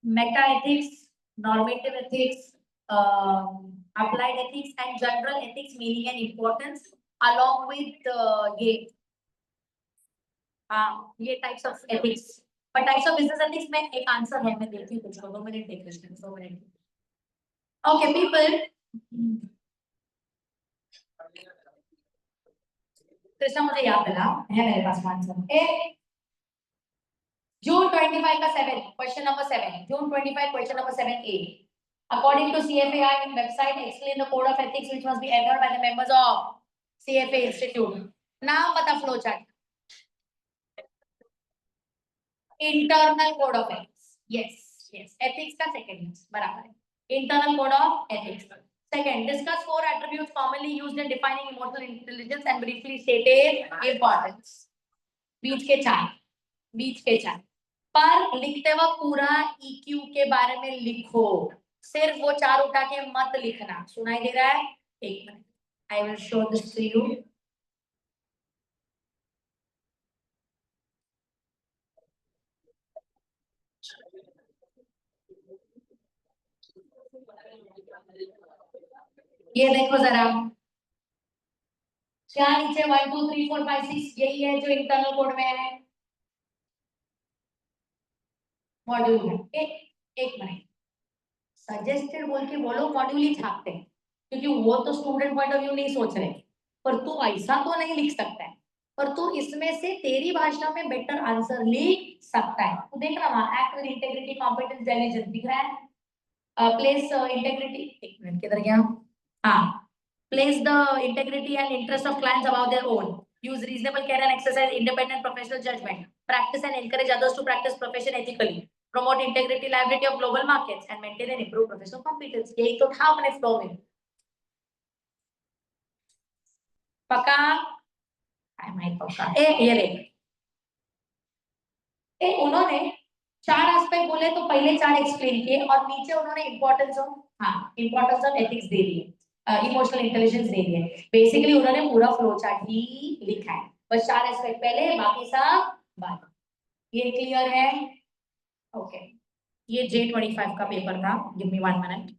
Meta ethics, normative ethics, applied ethics and general ethics meaning and importance along with ये टाइप्स ऑफ एथिक्स। पर टाइप्स ऑफ बिजनेस एथिक्स में एक आंसर है, मैं देखती हूँ कुछ 2 मिनट देख लेते हैं, 2 मिनट। ओके पीपल, कृष्णा मुझे याद दिला है मेरे पास आंसर। जून 25 का 7 question number 7, June 25 question number 7A, according to CFAI website explain the code of ethics which must be adhered by the members of CFA institute। नाम बता flow chart. Internal code of ethics, yes yes, ethics का second बराबर है, internal code of ethics. Second, discuss 4 attributes commonly used in defining emotional intelligence and briefly stated importance। बीच के 4, बीच के 4, पर लिखते वक्त पूरा EQ के बारे में लिखो, सिर्फ वो 4 उठा के मत लिखना। सुनाई दे रहा है? एक minute, I will show this to you. ये देखो जरा, क्या नीचे 1 2 3 4 5 6 यही है जो इंटरनल कोड में है मॉड्यूल में। एक मिनट, सजेस्टेड बोल के वो लोग मॉड्यूल ही छापते हैं क्योंकि वो तो स्टूडेंट पॉइंट ऑफ व्यू नहीं सोच रहे, पर तू ऐसा तो नहीं लिख सकता है और तू इसमें से तेरी भाषा में बेटर आंसर लिख सकता है। तू देख रहा वहां act with integrity competence diligence दिख रहा है। प्लेस इंटेग्रिटी, एक मिनट किधर गया, हाँ, place the integrity and interest of clients above their own, use reasonable care and exercise independent professional judgment, practice and encourage others to practice profession ethically, promote integrity liability of global markets and maintain and improve professional competence। यही तो था अपने flow में। पक्का? पक्का। ये देख, उन्होंने चार एस्पेक्ट बोले तो पहले चार एक्सप्लेन किए और नीचे उन्होंने इंपॉर्टेंस ऑफ, हाँ, इंपॉर्टेंस ऑफ एथिक्स दे दिए, इमोशनल इंटेलिजेंस दे दिए। बेसिकली उन्होंने पूरा फ्लो चार्ट ही लिखा है, बस चार एस्पेक्ट पहले, बाकी सब बाद। ये क्लियर है? ओके। ये J25 का पेपर था। Give me 1 minute.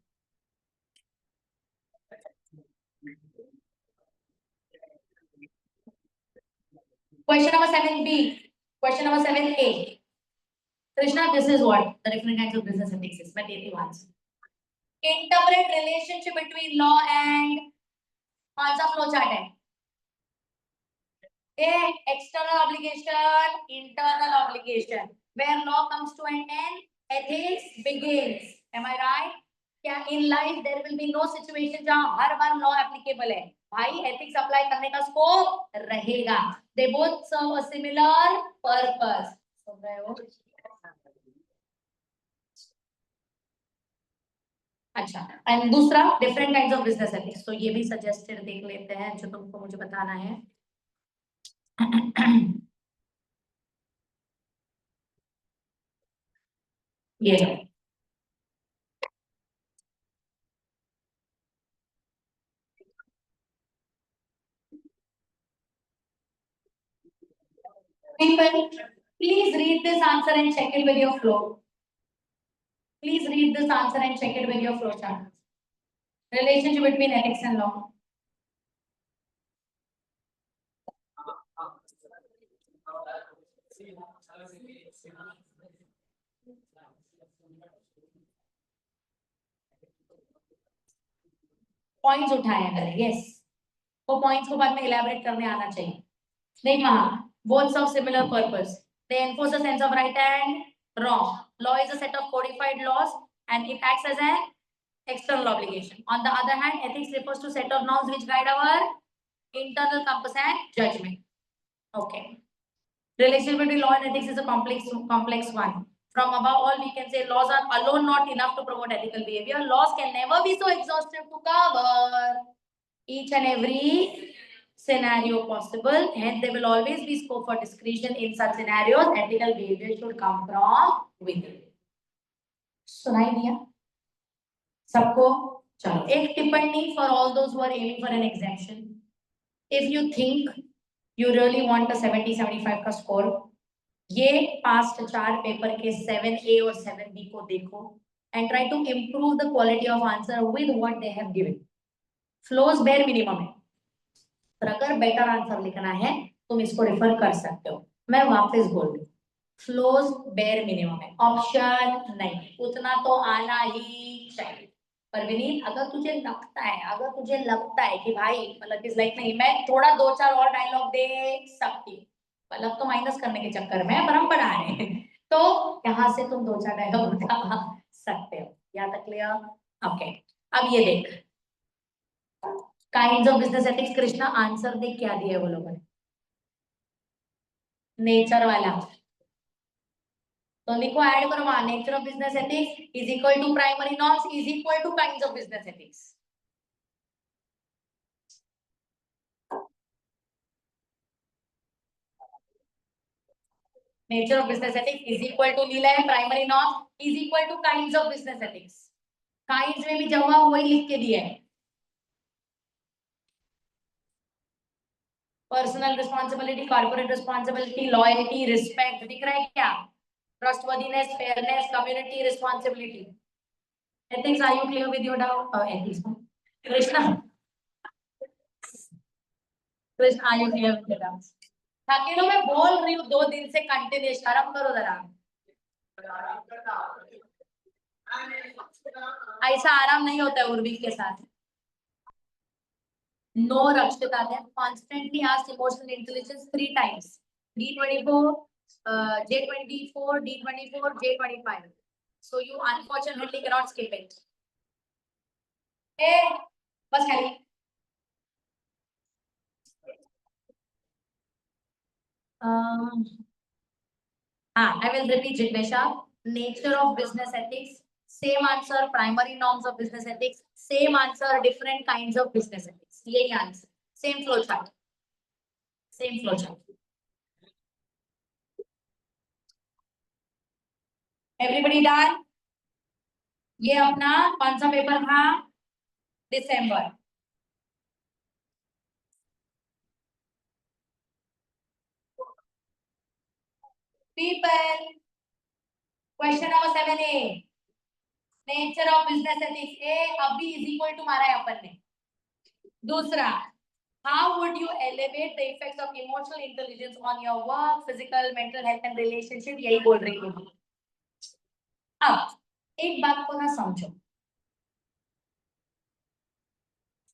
Question number 7B, question number 7A। Krishna, this is what the different kinds of business ethics is. मैं देती हूं answer. Interpret relationship between law and, कौन सा फ्लो चार्ट है? A, external obligation, internal obligation. Where law comes to an end, ethics begins. Am I right? क्या in life there will be no situation जहां हर बार law applicable है? भाई ethics apply करने का scope रहेगा। They both serve a similar purpose. सुन रहे हो? अच्छा, एंड दूसरा different kinds of business ethics, तो ये भी सजेस्टेड देख लेते हैं जो तुमको मुझे बताना है। ये लो, people, please read this answer and check it with your flow. Please read this answer and check it with your flow chart. Relationship between ethics and law. Points उठाए हैं मैंने, यस, वो पॉइंट्स को बाद में इलैबोरेट करने आना चाहिए। देख वहां, both serve similar purpose. They enforce a sense of right and wrong. Law is a set of codified laws and it acts as an external obligation. On the other hand, ethics refers to set of norms which guide our internal compass and judgment. Okay. Relationship between law and ethics is a complex one. From above all, we can say laws are alone not enough to promote ethical behavior. Laws can never be so exhaustive to cover each and every scenario possible. Hence, there will always be scope for discretion in such scenarios. Ethical behavior should come from within. सुनाई दिया सबको? चलो, एक टिप्पणी for all those who are aiming for an exemption. If you think you really want a 70-75 का score, ये past चार paper के 7A और 7B को देखो and try to improve the quality of answer with what they have given. Flows bare minimum है, पर अगर बेटर आंसर लिखना है तुम इसको रेफर कर सकते हो। मैं वापस बोल रही हूँ, फ्लोज बेयर मिनिमम है, ऑप्शन नहीं, उतना तो आना ही चाहिए। पर विनीत, अगर तुझे लगता है कि भाई मतलब इस लाइक नहीं, मैं थोड़ा दो चार और डायलॉग दे सकती हूँ, मतलब तो माइनस करने के चक्कर में पर हम पढ़ा रहे हैं, तो यहाँ से तुम दो चार डायलॉग बता सकते हो। यहाँ तक क्लियर? ओके। अब ये देख, kinds of business ethics, Krishna answer देख क्या दिया वो लोगों ने, नेचर वाला, तो लिखो, ऐड करो वहां, nature of business ethics is equal to primary norms is equal to kinds of business ethics. Nature of business ethics is equal to लीला है, primary norms is equal to kinds of business ethics. Kinds में भी जवाब वही लिख के दिया है, personal responsibility, corporate responsibility, loyalty, respect, दिख रहा है क्या? Trustworthiness, fairness, community responsibility. Ethics, are you clear with your doubt? Ethics Krishna, Krishna are you clear with your doubt? थाकेलो, मैं बोल रही हूँ 2 दिन से कंटिन्यू, शर्म करो जरा। ऐसा आराम नहीं होता है उर्वी के साथ। No, Rakshita, they have constantly asked emotional intelligence 3 times. D24, J24, D24, J25. So you unfortunately cannot skip it. Hey, बस खाली. I will repeat, Jignesha. Nature of business ethics. Same answer. Primary norms of business ethics. Same answer. Different kinds of business ethics. Yही answer. Same flow chart. Same flow chart. Everybody done? ये अपना कौन सा paper था? दिसंबर. People. Question number 7A. Nature of business ethics. A अभी is equal to मारा है अपन ने. दूसरा. How would you elevate the effects of emotional intelligence on your work, physical, mental health and relationship? यही बोल रही हूँ. अब एक बात को ना समझो.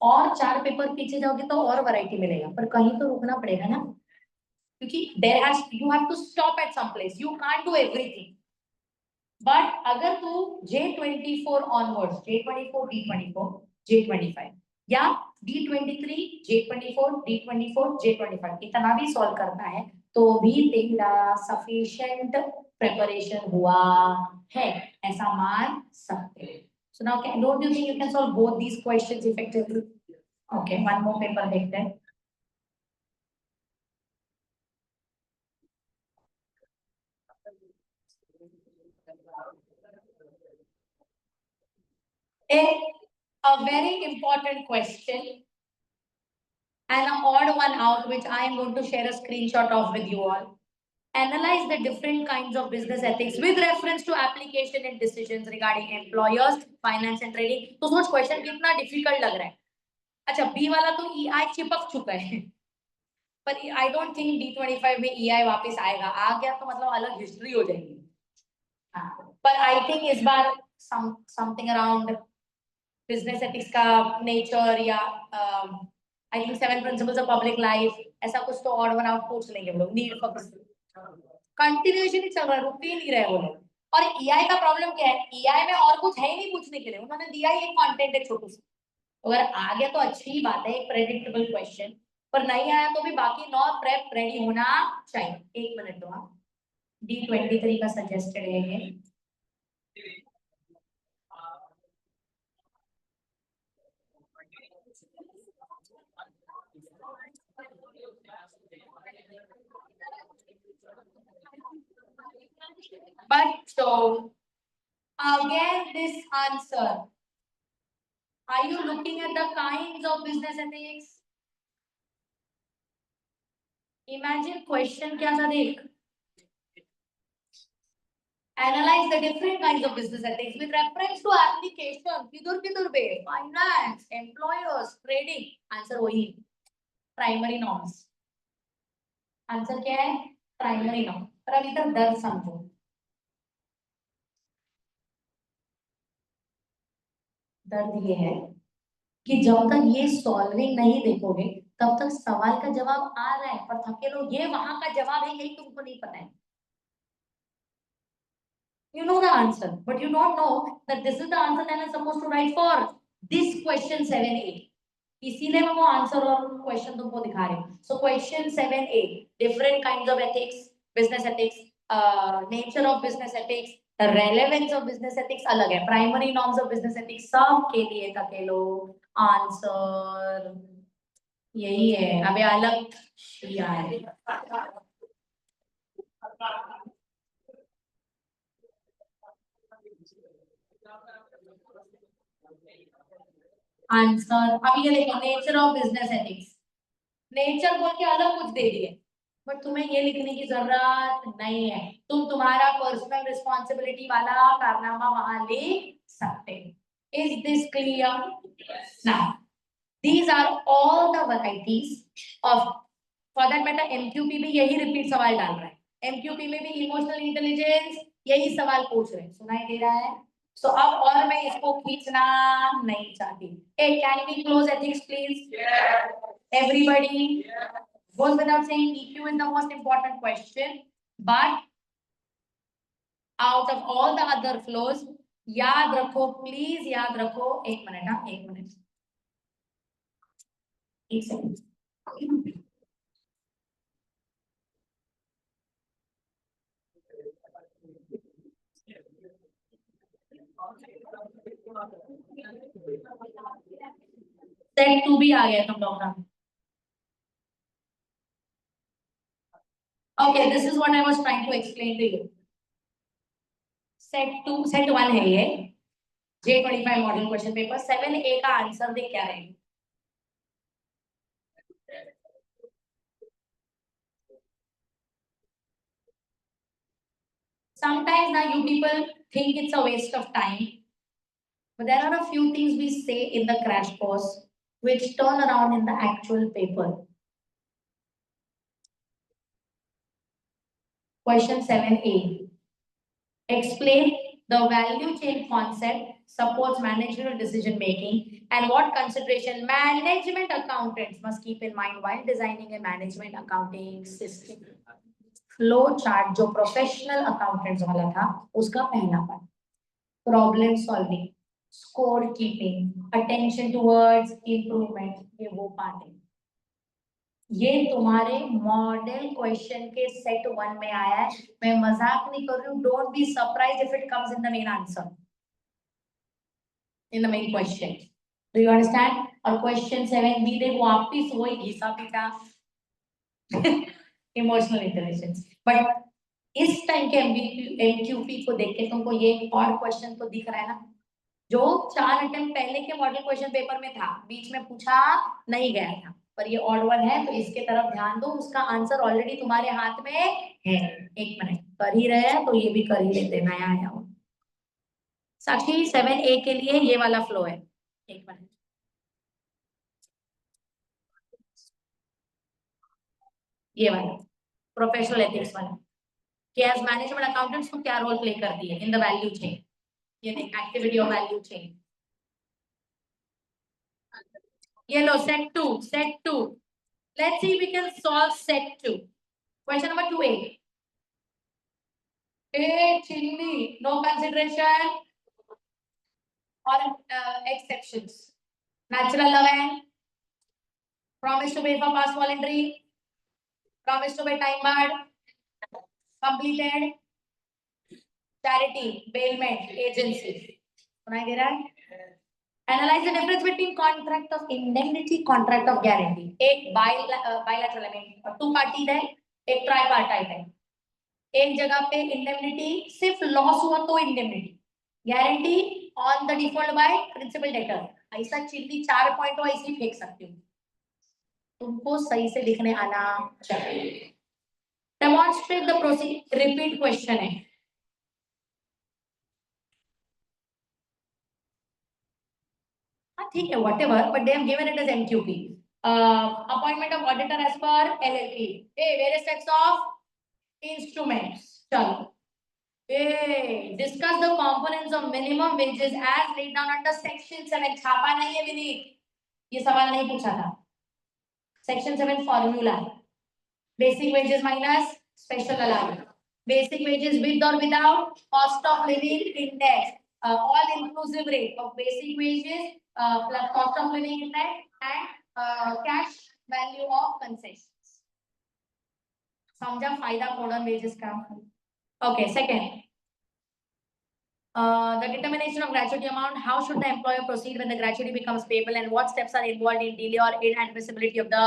और 4 पेपर पीछे जाओगे तो और वैरायटी मिलेगा, पर कहीं तो रुकना पड़ेगा ना, क्योंकि you have to stop at some place. You can't do everything. But अगर तू J24 onwards, J24, D24, J25 या D23, J24, D24, J25 इतना भी सॉल्व करता है तो भी तेरा सफिशिएंट प्रिपरेशन हुआ है, ऐसा मान सकते हैं. So now, don't you think you can solve both these questions effectively? Okay, one more paper देखते हैं. A very important question and an odd one out, which I am going to share a screenshot of with you all. Analyze the different kinds of business ethics with reference to application and decisions regarding employers, finance and trading. तो सोच question कितना difficult लग रहा है. अच्छा, B वाला तो EI चिपक चुका है, पर आई डोंट थिंक D25 में ईआई वापस आएगा. आ गया तो मतलब अलग हिस्ट्री हो जाएगी. पर आई थिंक इस बार समथिंग अराउंड बिजनेस एथिक्स का नेचर या I think 7 principles of public life, ऐसा कुछ तो ऑड वन आउट पूछ लेंगे वो लोग. नीड फॉर कंटिन्यूएशन ही चल रहा है, रुक ही नहीं रहे वो लोग. और ईआई का प्रॉब्लम क्या है? ईआई में और कुछ है ही नहीं पूछने के लिए, उन्होंने दिया ही एक कंटेंट है छोटू सा. अगर आ गया तो अच्छी ही बात है, एक प्रेडिक्टेबल क्वेश्चन. पर नहीं आया तो भी बाकी 9 प्रेप रेडी होना चाहिए. एक मिनट दो. D23 का सजेस्टेड है. But so again, this answer. Are you looking at the kinds of business ethics? Imagine question क्या था देख. Analyze the different kinds of business ethics with reference to application. किधर पे? Finance, employers, trading. Answer वही. Primary norms. Answer क्या है? Primary norm. पर अभी तक दर्द समझो. दर्द ये है कि जब तक ये सॉल्विंग नहीं देखोगे तब तक सवाल का जवाब आ रहा है, पर थके लोग ये वहां का जवाब है, यही तुमको नहीं पता है. You know the answer, but you don't know that this is the answer that I'm supposed to write for this question 7A. इसीलिए मैं वो आंसर और क्वेश्चन तुमको दिखा रही हूँ. So question 7A, different kinds of ethics, business ethics, nature of business ethics, the relevance of business ethics अलग है, primary norms of business ethics सब के लिए थके लोग. आंसर यही है. अबे अलग यार. आंसर अभी ये देखो, nature of business ethics. Nature बोल के अलग कुछ दे दिए, बट तुम्हें ये लिखने की जरूरत नहीं है. तुम तुम्हारा पर्सनल रिस्पॉन्सिबिलिटी वाला कारनामा वहां लिख सकते. Is this clear? Now these are all the varieties of, for that matter एमक्यूपी भी यही रिपीट सवाल डाल रहा है. एमक्यूपी में भी इमोशनल इंटेलिजेंस यही सवाल पूछ रहे हैं. सुनाई दे रहा है? सो अब और मैं इसको खींचना नहीं चाहती। ए can we close ethics please? Everybody goes without saying EQ is the most important question, but out of all the other flows, याद रखो प्लीज, याद रखो। एक मिनट, हाँ एक मिनट, एक सेकंड। सेट टू भी आ गया तुम लोग का। Okay, this is what I was trying to explain to you. Set two, set one है ये J25 model question paper. 7A का आंसर देख क्या रहेगा? Sometimes now you people think it's a waste of time, but there are a few things we say in the crash course which turn around in the actual paper. Question 7A. Explain the value chain concept supports managerial decision making and what consideration management accountants must keep in mind while designing a management accounting system. Flow chart जो professional accountants वाला था उसका पहला part, problem solving, score keeping, attention towards improvement, ये वो part है। ये तुम्हारे मॉडल क्वेश्चन के सेट वन में आया है। मैं मजाक नहीं कर रही हूँ। Don't be surprise if it comes in the main answer, in the main question. Do you understand? और क्वेश्चन 7B देखो वापिस वही घिसा पीटा इमोशनल इंटेलिजेंस। बट इस टाइम के एमक्यूपी को देख के तुमको ये और क्वेश्चन तो दिख रहा है ना, जो 4 अटेम्प्ट पहले के मॉडल क्वेश्चन पेपर में था, बीच में पूछा नहीं गया था, पर ये ऑड वन है तो इसके तरफ ध्यान दो। उसका आंसर ऑलरेडी तुम्हारे हाथ में है। एक मिनट, कर ही रहे हैं तो ये भी कर ही लेते, नया आया हो। साक्षी 7A के लिए ये वाला फ्लो है। एक मिनट, ये वाला प्रोफेशनल एथिक्स वाला कि एज मैनेजमेंट अकाउंटेंट्स को क्या रोल प्ले करती है इन द वैल्यू चेन। ये देख, एक्टिविटी ऑफ वैल्यू चेन। ये लो set two, set two. Let's see we can solve set two. Question number 2A। A chilli, no consideration or exceptions. Natural event, promise to pay for past voluntary, promise to pay time barred, completed, charity, bailment, agency. सुनाई दे रहा है? Analyze the difference between contract of indemnity, contract of guarantee. एक bilateral है, to party है, एक tripartite है। एक जगह पे इंडेमनिटी सिर्फ लॉस हुआ तो indemnity, guarantee on the default by principal debtor. ऐसा चिल्ली 4 पॉइंट हो ऐसे फेंक सकती हूँ, तुमको सही से लिखने आना चाहिए। Demonstrate the procedure, repeat question है। हाँ ठीक है, whatever, but they have given it as एमक्यूपी। Appointment of auditor as per LLP, a various types of instruments. चलो, discuss the components of minimum wages as laid down under section 7। छापा नहीं है विनीत, ये सवाल नहीं पूछा था। Section 7 formula, basic wages minus special allowance, basic wages with और without cost of living index, all inclusive rate of basic wages plus cost of living index and cash value of concessions. समझा फायदा कोडन wages का? Okay, second, the determination of gratuity amount. How should the employer proceed when the gratuity becomes payable, and what steps are involved in delay or inadmissibility of the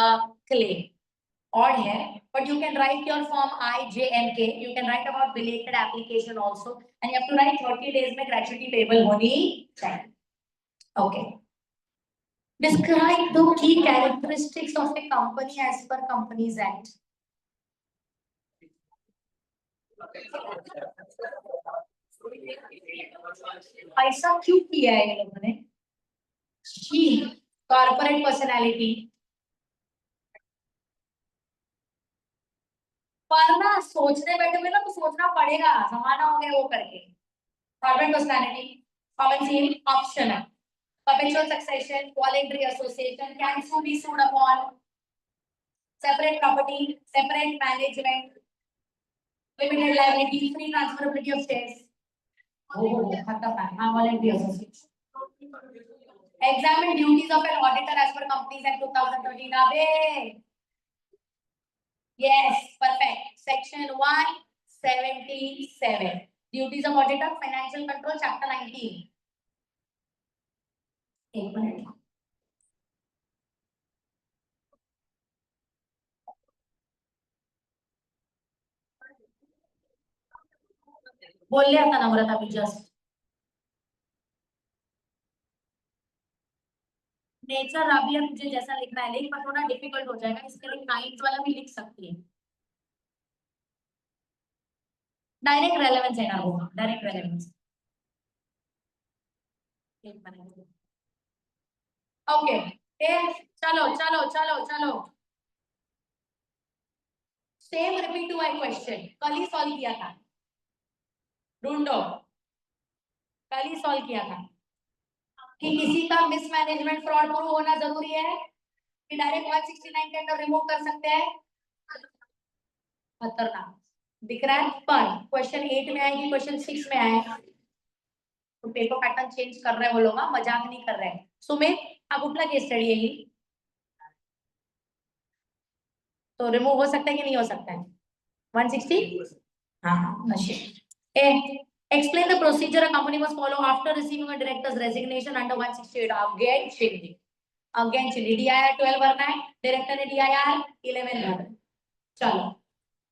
claim? Odd है, but you can write your form I, J and K. You can write about belated application also, and you have to write 30 days में gratuity payable होनी चाहिए. Okay. Describe the key characteristics of a company as per Companies Act. ऐसा क्यों किया है ये लोगों ने? कॉर्पोरेट पर्सनालिटी, पर ना सोचने बैठे में ना तो सोचना पड़ेगा, जमाना हो गया वो करके। Corporate personality, Common theme optional. Perpetual succession, voluntary association, can sue be sued upon, separate property, separate management, limited liability, free transferability of shares. Oh, voluntary association. Examine duties of an auditor as per Companies Act 2013. Abe. Yes, perfect. Section 177. Duties of auditor, financial control, chapter 19. एक minute. बोलले आता नम्रता अभी just. Nature Rabia तुझे जैसा लिखना है लिख, पर थोड़ा डिफिकल्ट हो जाएगा, इसके लिए नाइन्थ वाला भी लिख सकती है. डायरेक्ट रेलेवेंस है ना, होगा डायरेक्ट रेलेवेंस. एक मिनट. ओके. चलो चलो चलो चलो. सेम रिपीट हुआ है क्वेश्चन, कल ही सॉल्व किया था. ढूंढो. कल ही सॉल्व किया था कि किसी का मिसमैनेजमेंट फ्रॉड प्रूव होना जरूरी है कि डायरेक्ट 169 के अंदर रिमूव कर सकते हैं. खतरनाक दिख रहा है. पर क्वेश्चन 8 में आएगी, क्वेश्चन 6 में आएगा, तो पेपर पैटर्न चेंज कर रहे हैं वो लोग, मजाक नहीं कर रहे हैं. सुमित अब कुठला केस स्टडी है ये, तो रिमूव हो सकता है कि नहीं हो सकता है. 160. हाँ नशे. ए explain the procedure a company must follow after receiving a director's resignation under 168. again changing. Again चलिए. DIR 12 भरना है, डायरेक्टर ने DIR 11 भरना. चलो.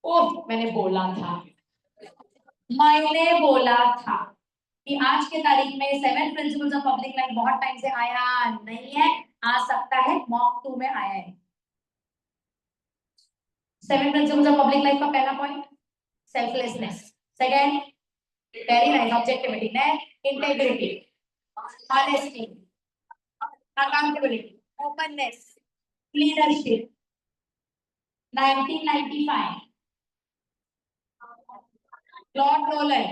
ओह मैंने बोला था, मैंने बोला था कि आज के तारीख में 7 प्रिंसिपल्स ऑफ पब्लिक लाइफ बहुत टाइम से आया नहीं है, आ सकता है मॉक 2 में आया है. 7 प्रिंसिपल्स ऑफ पब्लिक लाइफ का पहला point selflessness. Second very nice objectivity. Next integrity, honesty, accountability, openness, leadership. 1995 Lord roller,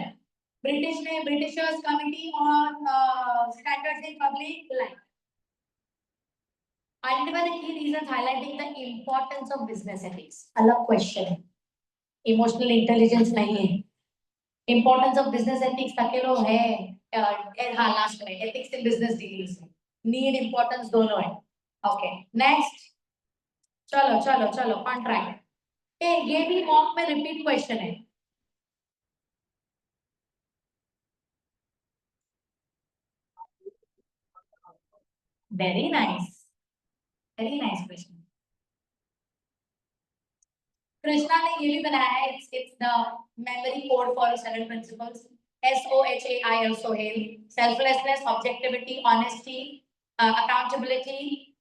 Britishers committee on standards in public life. Identify the key reasons highlighting the importance of business ethics. अलग question है, emotional intelligence नहीं है. Importance of business ethics तकेलो है. हाँ last में ethics in business dealings, need importance दोनों है. Okay next. चलो चलो चलो. कॉन्ट्रैक्ट. ये भी मॉक में रिपीट क्वेश्चन है. Very nice, very nice question. Krishna ने ये भी बनाया है. It's the memory code for 7 principles. SOHAIL Sohail. Selflessness, objectivity, honesty, accountability,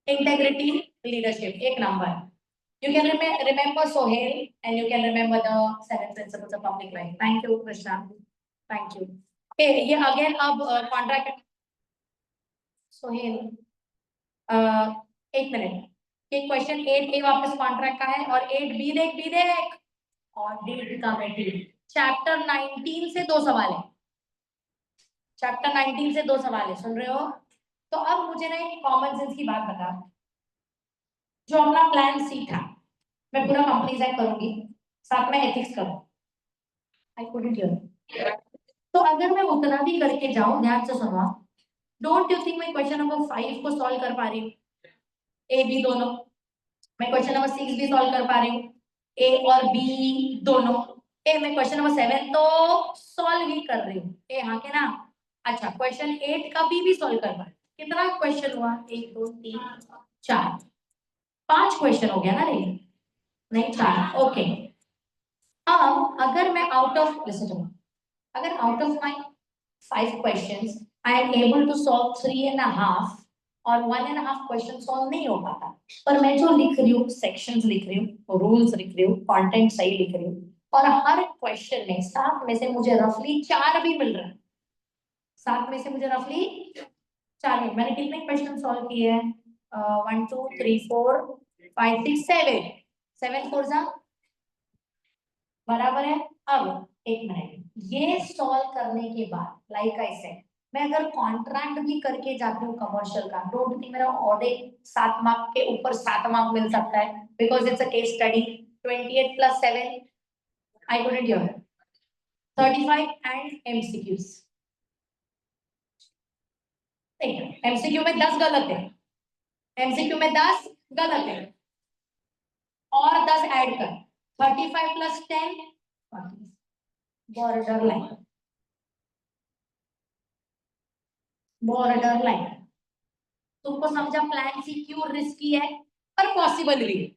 integrity, leadership. एक number. You can remember Sohail and you can remember the 7 principles of public life. Thank you, Krishna. Thank you. Okay, ये again अब contract. Sohail, एक minute. ये question 8A वापस contract का है और 8B देख, बी देख. ऑडिट कमेटी चैप्टर 19 से 2 सवाल है. चैप्टर 19 से 2 सवाल है, सुन रहे हो? तो अब मुझे ना एक कॉमन सेंस की बात बता. जो अपना प्लान सी था, मैं पूरा कंपनी एक्ट करूंगी, साथ में एथिक्स करूं. आई कुडंट हियर. तो अगर मैं उतना भी करके जाऊं, ध्यान से सुनो. डोंट यू थिंक मैं क्वेश्चन नंबर 5 को सॉल्व कर पा रही हूँ, ए बी दोनों. मैं क्वेश्चन नंबर 6 भी सॉल्व कर पा रही हूँ, ए और बी दोनों. ए मैं क्वेश्चन नंबर 7 तो सॉल्व ही कर रही हूँ. ए हाँ के ना. अच्छा क्वेश्चन 8 का भी सॉल्व कर पा रही. कितना क्वेश्चन हुआ? 1 2 3 4 5 क्वेश्चन हो गया ना रे. नहीं 4. ओके. अब अगर मैं आउट ऑफ लिसन टू, अगर out of my 5 questions I am able to solve 3.5 और 1.5 क्वेश्चन सॉल्व नहीं हो पाता, पर मैं जो लिख रही हूँ, सेक्शंस लिख रही हूँ, रूल्स लिख रही हूँ, कंटेंट सही लिख रही हूँ, और हर क्वेश्चन में 7 में से मुझे रफली 4 भी मिल रहा है. 7 में से मुझे रफली 4 मिल. मैंने कितने क्वेश्चन सॉल्व किए हैं? 1 2 3 4 5 6 7. 7 4 बराबर है. अब एक मिनट, ये सॉल्व करने के बाद लाइक आई सेड, मैं अगर कॉन्ट्रैक्ट भी करके जाती हूँ कमर्शियल का, डोंट थिंक मेरा ऑडिट 7 मार्क के ऊपर 7 मार्क मिल सकता है, because it's a case study. 28 + 7, I couldn't hear. 35 and MCQs. MCQ में 10 गलत है, MCQ में 10 गलत है, और 10 ऐड कर, 35 + 10 बॉर्डर लाइन, बॉर्डर लाइन. तुमको समझा प्लान सी क्यों रिस्की है पर पॉसिबल भी है.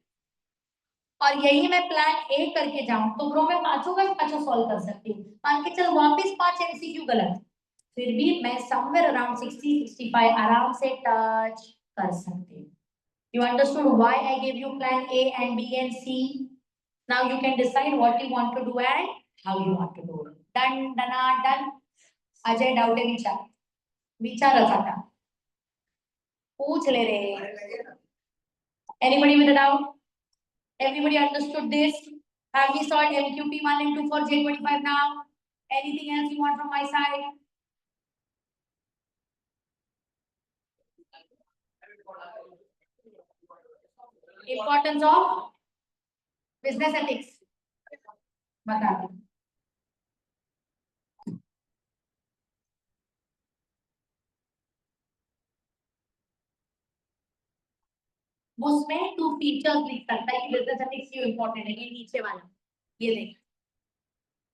और यही मैं प्लान ए करके जाऊं तो ब्रो मैं पांचों का पांचों सॉल्व कर सकती हूँ. मान के चल वापस 5 एमसीक्यू गलत, फिर भी मैं समवेयर अराउंड 60-65 आराम से टच कर सकती हूँ. You understood why I gave you plan A and B and C? Now you can decide what you want to do and how you want to do it. Done, dana, done. Ajay doubt है विचार, विचारच आता. पूछ ले रे. Anybody with a doubt? Everybody understood this? Have we solved MQP 1 and 2 for J25 now? Anything else you want from my side? Importance of business ethics. बता दो. उसमें 2 फीचर्स लिख सकता है कि बिजनेस एथिक्स क्यों इंपॉर्टेंट है. ये नीचे वाला, ये देख.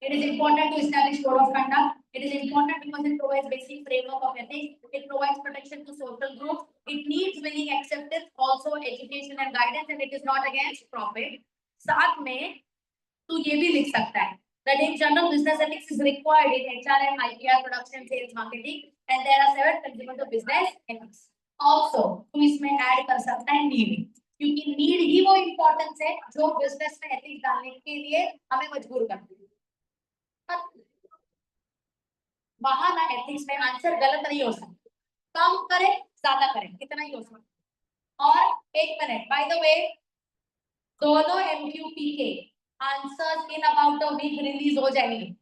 It is important to establish code of conduct. It is important because it provides basic framework of ethics. It provides protection to social groups. It needs willing acceptance, also education and guidance, and it is not against profit. साथ में तू ये भी लिख सकता है that in general business ethics is required in HR and IPR, production, sales, marketing, and there are 7 principles of business ethics. Also तू इसमें ऐड कर सकता है need, क्योंकि need ही वो इम्पोर्टेंस है जो बिजनेस में एथिक्स डालने के लिए हमें मजबूर करती है. वहां ना एथिक्स में आंसर गलत नहीं हो सकता, कम करे ज्यादा करे इतना ही हो सकता. और एक मिनट, बाय द वे दोनों एमक्यूपी के answers in about a week release हो जाएंगे.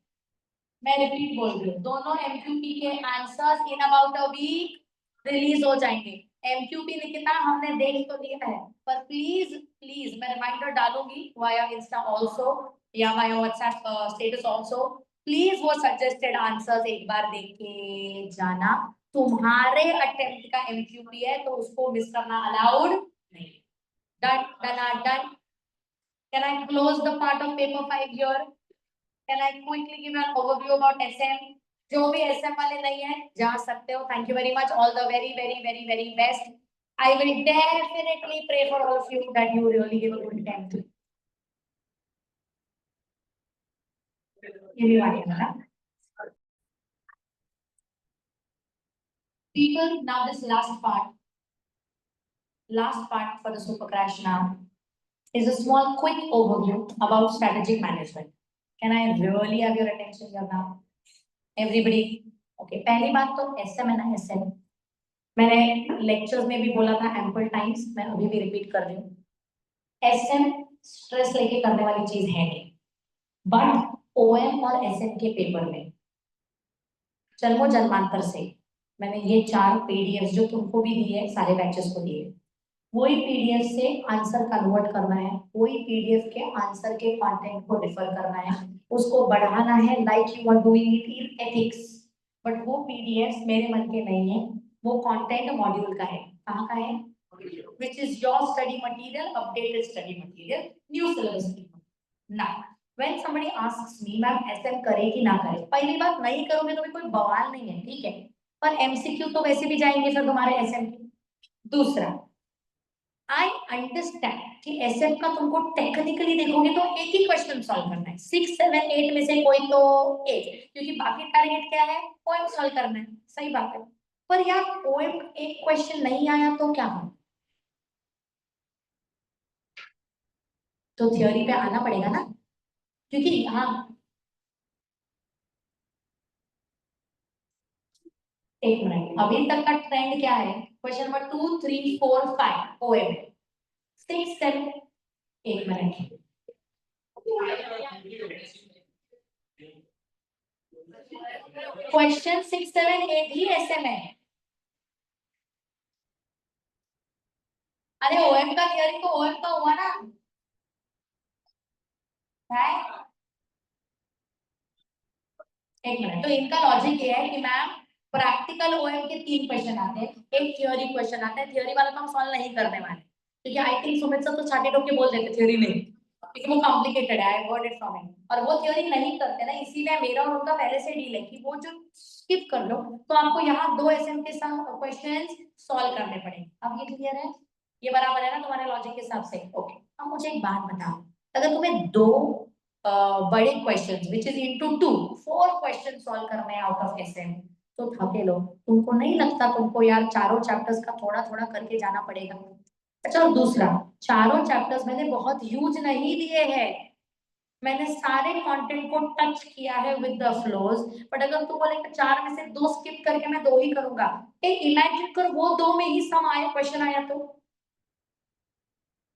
मैं रिपीट बोल रही हूँ, दोनों एमक्यूपी के answers in about a week release हो जाएंगे. एमक्यूपी लिखना हमने देख तो लिया है, पर प्लीज प्लीज मैं रिमाइंडर डालूंगी वाया इंस्टा आल्सो या via WhatsApp status also. Please वो सजेस्टेड आंसर्स एक बार देख के जाना. तुम्हारे अटेम्प्ट का एमक्यूपी है तो उसको मिस करना अलाउड नहीं. Done done done. Can I close the part of paper 5 here? Can I quickly give you an overview about SM? जो भी SM वाले नहीं है जा सकते हो. Thank you very much. All the very very very very best. I will definitely pray for all of you that you really give a good time. ये भी बात है ना. People, now this last part for the super crash now is a small quick overview about strategic management. Can I really have your attention here now? Everybody, okay. पहली बात तो SM है ना. SM मैंने लेक्चर्स में भी बोला था एम्पल टाइम्स, मैं अभी भी रिपीट कर रही हूँ. एसएम स्ट्रेस लेके करने वाली चीज है नहीं, बट ओएम और एसएम के पेपर में जन्मों जन्मांतर से मैंने ये 4 पीडीएफ जो तुमको भी दिए, सारे बैचेस को दिए, वही पीडीएफ से आंसर कन्वर्ट करना है, वही पीडीएफ के आंसर के कंटेंट को रेफर करना है, उसको बढ़ाना है like you are doing it in ethics. But वो पीडीएफ मेरे मन के नहीं है, वो कंटेंट मॉड्यूल का है. कहाँ का है? Which is your study material, updated study material, new syllabus. Now when somebody asks me ma'am SM करे कि ना करे, पहली बात नहीं करोगे तो भी कोई बवाल नहीं है, ठीक है, पर एमसीक्यू तो वैसे भी जाएंगे फिर तुम्हारे एसएम की. दूसरा, आई अंडरस्टैंड कि एसएम का तुमको टेक्निकली देखोगे तो एक ही क्वेश्चन सॉल्व करना है, 6, 7, 8 में से कोई तो एक, क्योंकि बाकी टारगेट क्या है? पोएम सॉल्व करना है. सही बात है, पर यार पोएम एक क्वेश्चन नहीं आया तो क्या करूं? तो थ्योरी पे आना पड़ेगा ना, क्योंकि हाँ. एक मिनट, अभी तक का ट्रेंड क्या है? Question number 2, 3, 4, 5 OM, 6, 7. एक मिनट, क्वेश्चन 6, 7, 8 ही ऐसे में है। अरे ओएम का थियरी तो ओएम का हुआ ना है। एक मिनट, तो इनका लॉजिक ये है कि मैम प्रैक्टिकल ओएम के 3 क्वेश्चन आते हैं, एक थ्योरी क्वेश्चन आता है। थ्योरी वाला तो हम सॉल्व नहीं करने वाले क्योंकि आई थिंक सुमित सर तो छाती ठोक के बोल देते थ्योरी नहीं, क्योंकि वो कॉम्प्लिकेटेड है। आई वर्ड इट फ्रॉम हिम, और वो थ्योरी नहीं करते ना, इसीलिए मेरा और उनका पहले से डील है कि वो जो स्किप कर लो तो आपको यहाँ 2 एसएम के साथ क्वेश्चंस सॉल्व करने पड़ेंगे। अब ये क्लियर है? ये बराबर है ना तुम्हारे लॉजिक के हिसाब से? ओके, अब मुझे एक बात बताओ, अगर तुम्हें 2 बड़े questions which is into 2 4 question solve करने हैं आउट ऑफ एसएम, तो थके लो। तुमको नहीं लगता तुमको यार चारों चैप्टर्स का थोड़ा थोड़ा करके जाना पड़ेगा? अच्छा, और दूसरा, चारों चैप्टर्स मैंने बहुत ह्यूज नहीं दिए हैं, मैंने सारे कंटेंट को टच किया है विद द फ्लोज। बट अगर तुम बोले कि 4 में से 2 स्किप करके मैं 2 ही करूंगा, इमेजिन कर वो 2 में ही सम आया, क्वेश्चन आया तो।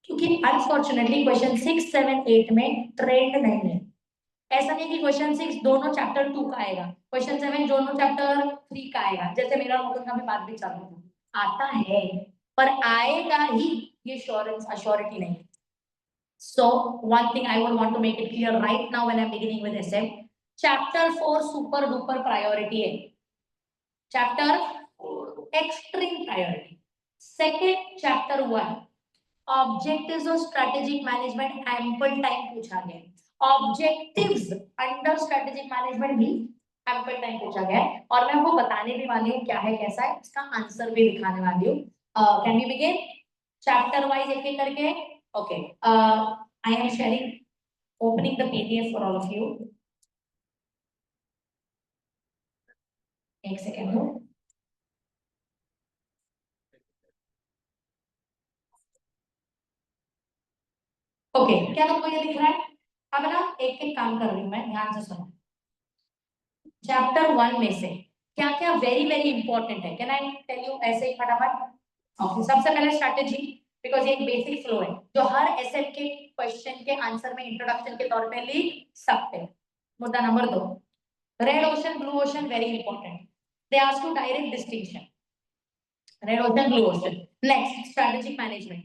क्योंकि अनफॉर्चुनेटली क्वेश्चन 6, 7, 8 में ट्रेंड नहीं है। ऐसा नहीं कि क्वेश्चन 6 दोनों चैप्टर 2 का आएगा, क्वेश्चन 7 दोनों चैप्टर 3 का आएगा, जैसे मेरा और मुकुंद का भी बात भी चल रही थी। आता है पर आएगा ही, ये श्योरेंस अश्योरिटी नहीं। So one thing I would want to make it clear right now when I'm beginning with SM, chapter 4 super duper priority है, chapter extreme priority। second chapter 1 objectives और स्ट्रेटेजिक मैनेजमेंट एम्पल टाइम पूछा गया, objectives under strategic management भी ample time पूछा गया है, और मैं वो बताने भी वाली हूँ क्या है कैसा है, इसका आंसर भी दिखाने वाली हूँ। Can we begin chapter wise एक एक करके? Okay, I am sharing, opening the PDF for all of you. एक सेकेंड हो। ओके, क्या तुमको ये दिख रहा है? अब ना एक एक काम कर रही हूँ मैं, ध्यान से सुनो। चैप्टर 1 में से क्या क्या वेरी वेरी इंपॉर्टेंट है, कैन आई टेल यू ऐसे ही फटाफट? ओके, सबसे पहले स्ट्रैटेजी, बिकॉज ये एक बेसिक फ्लो है जो हर एसएम के क्वेश्चन के आंसर में इंट्रोडक्शन के तौर पे लिख सकते हैं। मुद्दा नंबर 2, red ocean blue ocean very important, they ask to direct distinction, red ocean blue ocean. Next strategic management,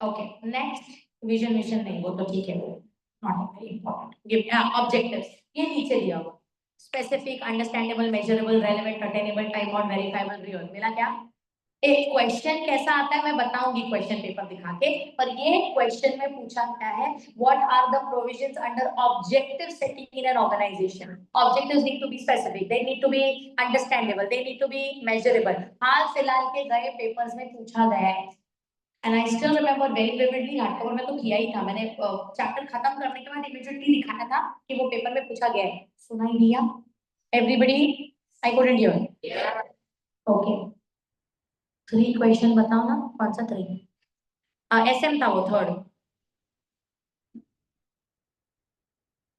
okay. Next vision, vision नहीं, वो तो ठीक है, वो not very important. Give objectives, ये नीचे दिया हुआ, specific understandable measurable relevant attainable time bound verifiable real. मिला क्या? एक क्वेश्चन कैसा आता है मैं बताऊंगी क्वेश्चन पेपर दिखा के, पर ये क्वेश्चन में पूछा गया है what are the provisions under objective setting in an organisation. Objectives need to be specific, they need to be understandable, they need to be measurable. हाल फिलहाल के गए पेपर्स में पूछा गया है, and I still remember very vividly. Hardcover में तो किया ही था मैंने, चैप्टर खत्म करने के बाद इमीडिएटली दिखाया था कि वो पेपर में पूछा गया है। सुनाई दिया everybody? I couldn't here. Okay, 3 question बताओ ना, कौन सा 3? एसएम था वो थर्ड।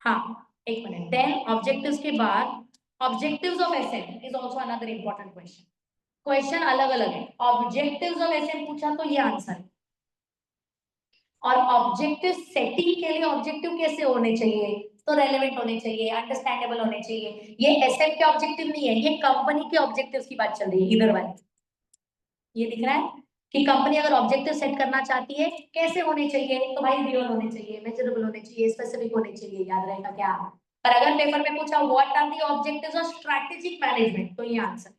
हाँ, एक मिनट, देन ऑब्जेक्टिव्स के बाद objectives of SM is also another important question. Question अलग अलग है, ऑब्जेक्टिव्स ऑफ एसएम पूछा तो ये आंसर है, और ऑब्जेक्टिव सेटिंग के लिए ऑब्जेक्टिव कैसे होने चाहिए, तो रेलेवेंट होने चाहिए, अंडरस्टैंडेबल होने चाहिए। ये एसएम के ऑब्जेक्टिव नहीं है, ये कंपनी के ऑब्जेक्टिव्स की बात चल रही है इधर वाली। ये दिख रहा है कि कंपनी अगर ऑब्जेक्टिव सेट करना चाहती है कैसे होने चाहिए, तो भाई रियल होने चाहिए, मेजरेबल होने चाहिए, स्पेसिफिक होने चाहिए। याद रहेगा क्या? पर अगर पेपर में पूछा what are the objectives of strategic management, तो ये answer,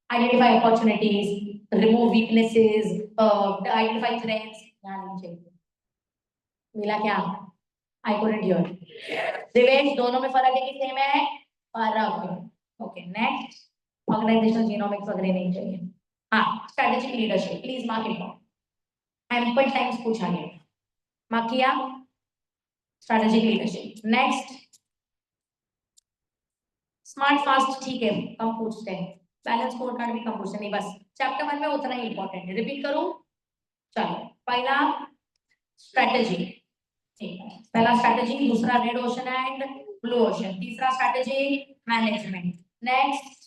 identify opportunities, remove weaknesses, identify threats. ध्यान नहीं चाहिए। मिला क्या? आई कुडंट हियर। दिवेश, दोनों में फर्क है कि सेम है? फर्क है। ओके, नेक्स्ट, ऑर्गेनाइजेशनल जीनोमिक्स वगैरह नहीं चाहिए। हाँ, strategic leadership, please mark it down, ample times पूछा गया, मार्क किया? Strategic leadership. Next, smart fast ठीक है, कम पूछते हैं, बैलेंस स्कोर कार्ड भी कम पूछते नहीं, बस चैप्टर 1 में उतना ही इंपॉर्टेंट है। रिपीट करूं? चलो, पहला स्ट्रेटेजी, ठीक है, पहला स्ट्रेटेजी, दूसरा red ocean and blue ocean, तीसरा स्ट्रेटेजी मैनेजमेंट। नेक्स्ट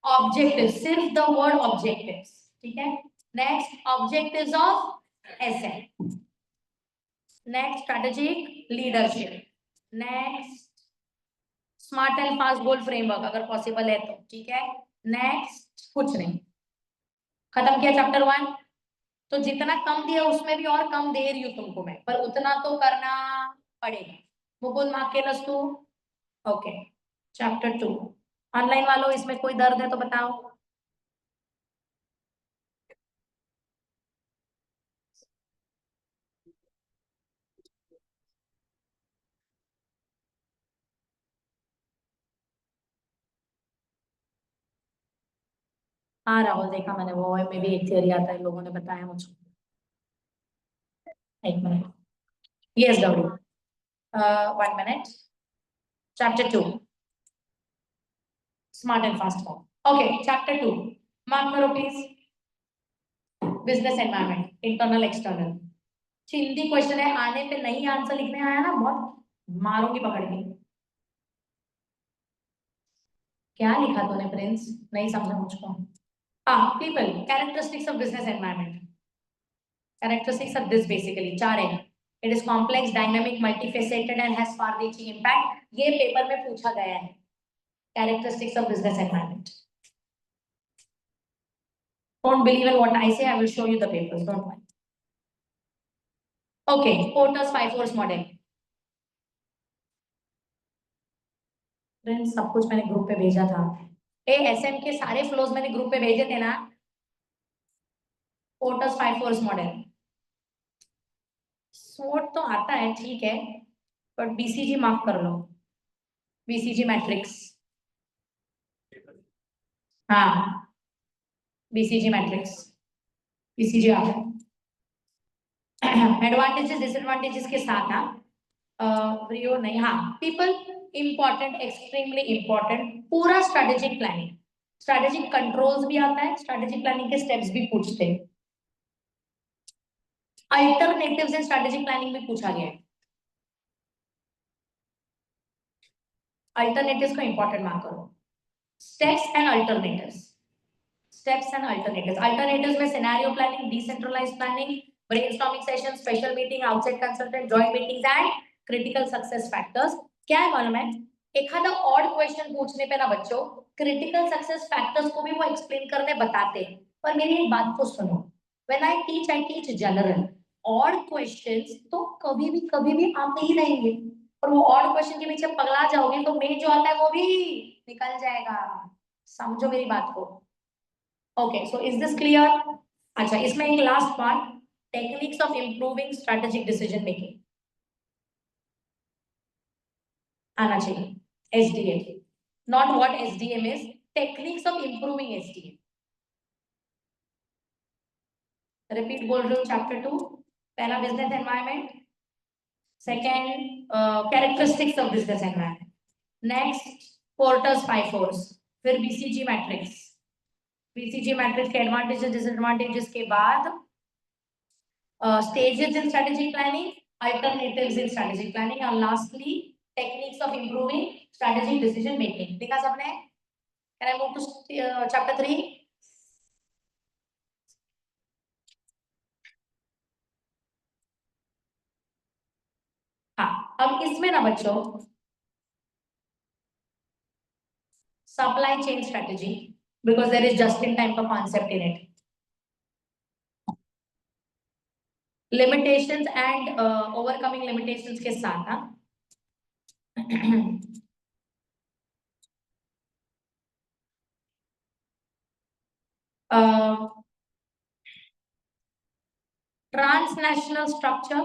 ऑब्जेक्टिव, सिर्फ द वर्ड ऑब्जेक्टिव्स, ठीक है। Next objectives of SM, next strategic leadership, next smart and fast goal framework अगर पॉसिबल है तो ठीक है। नेक्स्ट कुछ नहीं, खत्म किया चैप्टर 1। तो जितना कम दिया उसमें भी और कम दे रही हूँ तुमको मैं, पर उतना तो करना पड़ेगा। मुकुंद माकेलस टू। Okay, chapter 2। ऑनलाइन वालों इसमें कोई दर्द है तो बताओ। हाँ राहुल, देखा मैंने, वो में भी एक थियरी आता है, लोगों ने बताया मुझे। एक minute, yes W, 1 minute. Chapter 2, smart and fast form. Okay, chapter 2, mark करो please. Business environment, internal external. Hindi question है, आने पे नहीं आंसर लिखने आया ना, बहुत मारूंगी पकड़ के। क्या लिखा तूने प्रिंस, नहीं समझा मुझको। हाँ, people, characteristics of business environment. Characteristics of this basically चार है। It is complex, dynamic, multifaceted and has far-reaching impact. ये पेपर में पूछा गया है। Characteristics of business environment. Don't believe in what I say. I will show you the papers. Don't worry. Okay, Porter's 5 force model. Friends सब कुछ मैंने group पे भेजा था। एएसएम के सारे फ्लोज मैंने ग्रुप पे भेजे थे ना। Porters 5 force model. सोट तो आता है ठीक है, बट बीसीजी मार्क कर लो। BCG matrix. हाँ, बीसीजी मैट्रिक्स, बीसीजी आ गया। एडवांटेजेस डिसएडवांटेजेस के साथ। हाँ, प्रियो नहीं, हाँ, पीपल इंपॉर्टेंट, एक्सट्रीमली इंपॉर्टेंट। पूरा स्ट्रेटेजिक प्लानिंग, स्ट्रेटेजिक कंट्रोल्स भी आता है, स्ट्रेटेजिक प्लानिंग के स्टेप्स भी पूछते हैं। अल्टरनेटिव्स इन स्ट्रेटेजिक प्लानिंग भी पूछा गया है। अल्टरनेटिव्स को इंपॉर्टेंट मार्क करो। Steps and alternatives, steps and alternatives. Alternatives में scenario planning, decentralised planning, brainstorming session, special meeting, outside consultant, joint meetings and critical success factors. क्या है मालूम है, एखादा ऑड क्वेश्चन पूछने पे ना बच्चों, क्रिटिकल सक्सेस फैक्टर्स को भी वो एक्सप्लेन करने बताते हैं। पर मेरी एक बात को सुनो, when I teach general. Odd questions तो कभी भी आते ही रहेंगे, और वो ऑड क्वेश्चन के पीछे पगला जाओगे तो मेन जो आता है वो भी निकल जाएगा। समझो मेरी बात को। Okay, so is this clear? अच्छा, इसमें एक last part, techniques of improving strategic decision making आना चाहिए। SDM, not what SDM is, techniques of improving SDM. Repeat बोल रही हूँ, चैप्टर 2, पहला business environment, second characteristics of business environment, next porters 5 force, फिर बीसीजी मैट्रिक्स। बीसीजी मैट्रिक्स के advantages disadvantages के बाद stages in strategic planning, alternatives in strategic planning, and lastly techniques of improving strategic decision making. देखा सबने? Can I move to chapter 3? हाँ, अब इसमें ना बच्चों, supply chain strategy, because there is just in time का concept in it. Limitations and overcoming limitations के साथ ना transnational structure,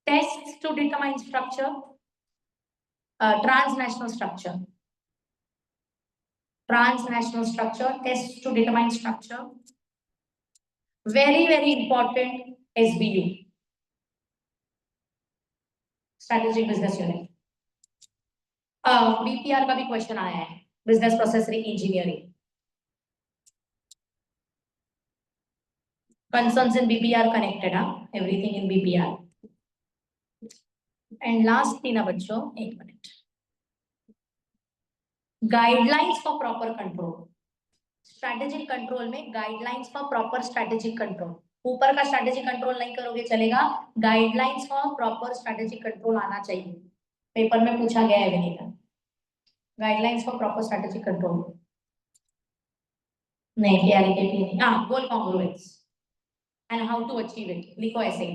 tests to determine structure, transnational structure. Transnational structure, tests to determine structure. Very important, SBU, strategic business unit. BPR का भी question आया है, business process engineering. Concerns in BPR connected, everything in BPR. And last थी ना बच्चों, एक मिनट, guidelines for proper control. Strategic control में guidelines for proper strategic control ऊपर का स्ट्रैटेजी कंट्रोल नहीं करोगे चलेगा, guidelines for proper strategy control आना चाहिए। पेपर में पूछा गया है Vinita, guidelines for proper strategy control. नहीं क्लियरिटी नहीं, हाँ goal congruence and how to achieve it, लिखो ऐसे,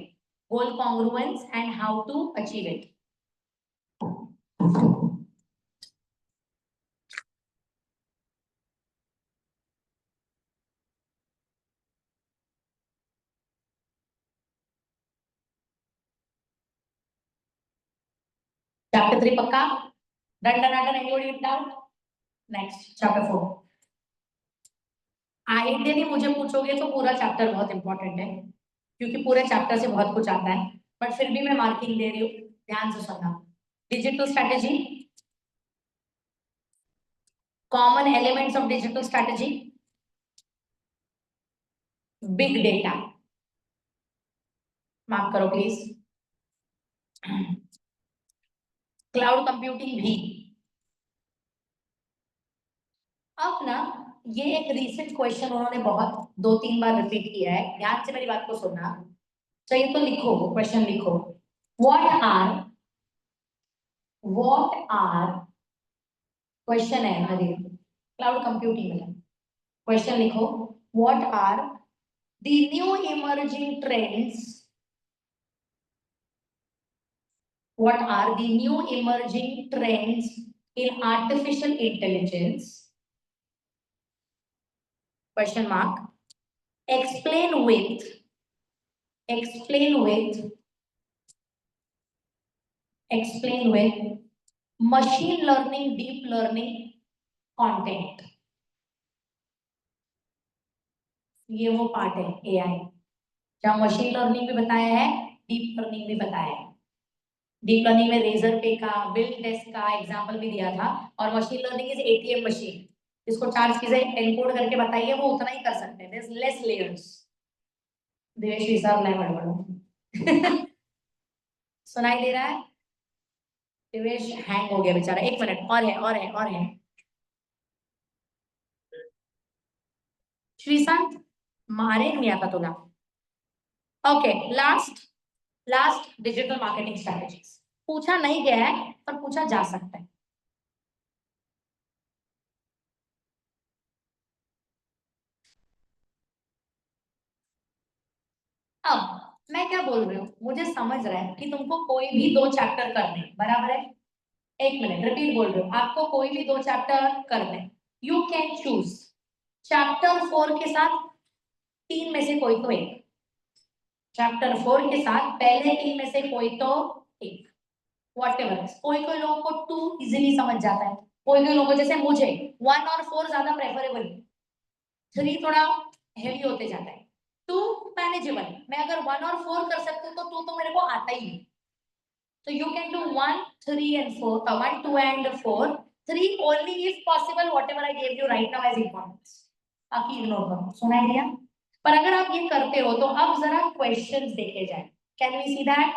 goal congruence and how to achieve it. Chapter 3 पक्का, done done done, anybody doubt? Next chapter 4। Ideally मुझे पूछोगे तो पूरा चैप्टर बहुत इंपॉर्टेंट है, क्योंकि पूरे चैप्टर से बहुत कुछ आता है, बट फिर भी मैं मार्किंग दे रही हूँ, ध्यान से सुनना। Digital strategy, common elements of digital strategy, big data, mark करो प्लीज, क्लाउड कंप्यूटिंग भी। अब ना ये एक रीसेंट क्वेश्चन उन्होंने बहुत 2-3 बार रिपीट किया है, ध्यान से मेरी बात को सुनना चाहिए, तो लिखो क्वेश्चन लिखो, व्हाट आर क्वेश्चन है हमारे क्लाउड कंप्यूटिंग में, क्वेश्चन लिखो, what are the new emerging trends, what are the new emerging trends in artificial intelligence, question mark, explain with machine learning, deep learning content। ये वो part है AI जहाँ machine learning भी बताया है, deep learning भी बताया है। डीप लर्निंग में रेजर पे का, बिल्ड टेस्ट का एग्जांपल भी दिया था, और machine learning is ATM machine, इसको 4 चीजें एनकोड करके बताइए, वो उतना ही कर सकते हैं, there is less layers. Devesh हिसाब नहीं बड़बड़ सुनाई दे रहा है? देवेश हैंग हो गया बेचारा, 1 मिनट और है श्रीशांत, मारे नहीं आता तुला। Okay, last digital marketing strategies, पूछा नहीं गया है पर पूछा जा सकता है। अब मैं क्या बोल रही हूँ, मुझे समझ रहा है कि तुमको कोई भी 2 चैप्टर करने, बराबर है? 1 मिनट रिपीट बोल रही हूँ, आपको कोई भी 2 चैप्टर करने, यू कैन चूज चैप्टर 4 के साथ 3 में से कोई तो एक, चैप्टर 4 के साथ पहले 3 में से कोई तो एक, व्हाटएवर। कोई कोई लोगों को 2 इजीली समझ जाता है, कोई कोई लोगों को, जैसे मुझे 1 और 4 ज्यादा प्रेफरेबल, 3 थोड़ा हेवी होते जाता है, 2 मैनेजेबल। मैं अगर 1 और 4 कर सकती हूँ तो 2 तो मेरे को आता ही है। So you can do 1, 3 and 4, 1, 2 and 4, 3 only if possible, whatever I gave you right now as importance, बाकी इग्नोर करो, सुनाई दिया? पर अगर आप ये करते हो तो अब जरा क्वेश्चंस देखे जाए, can we see that?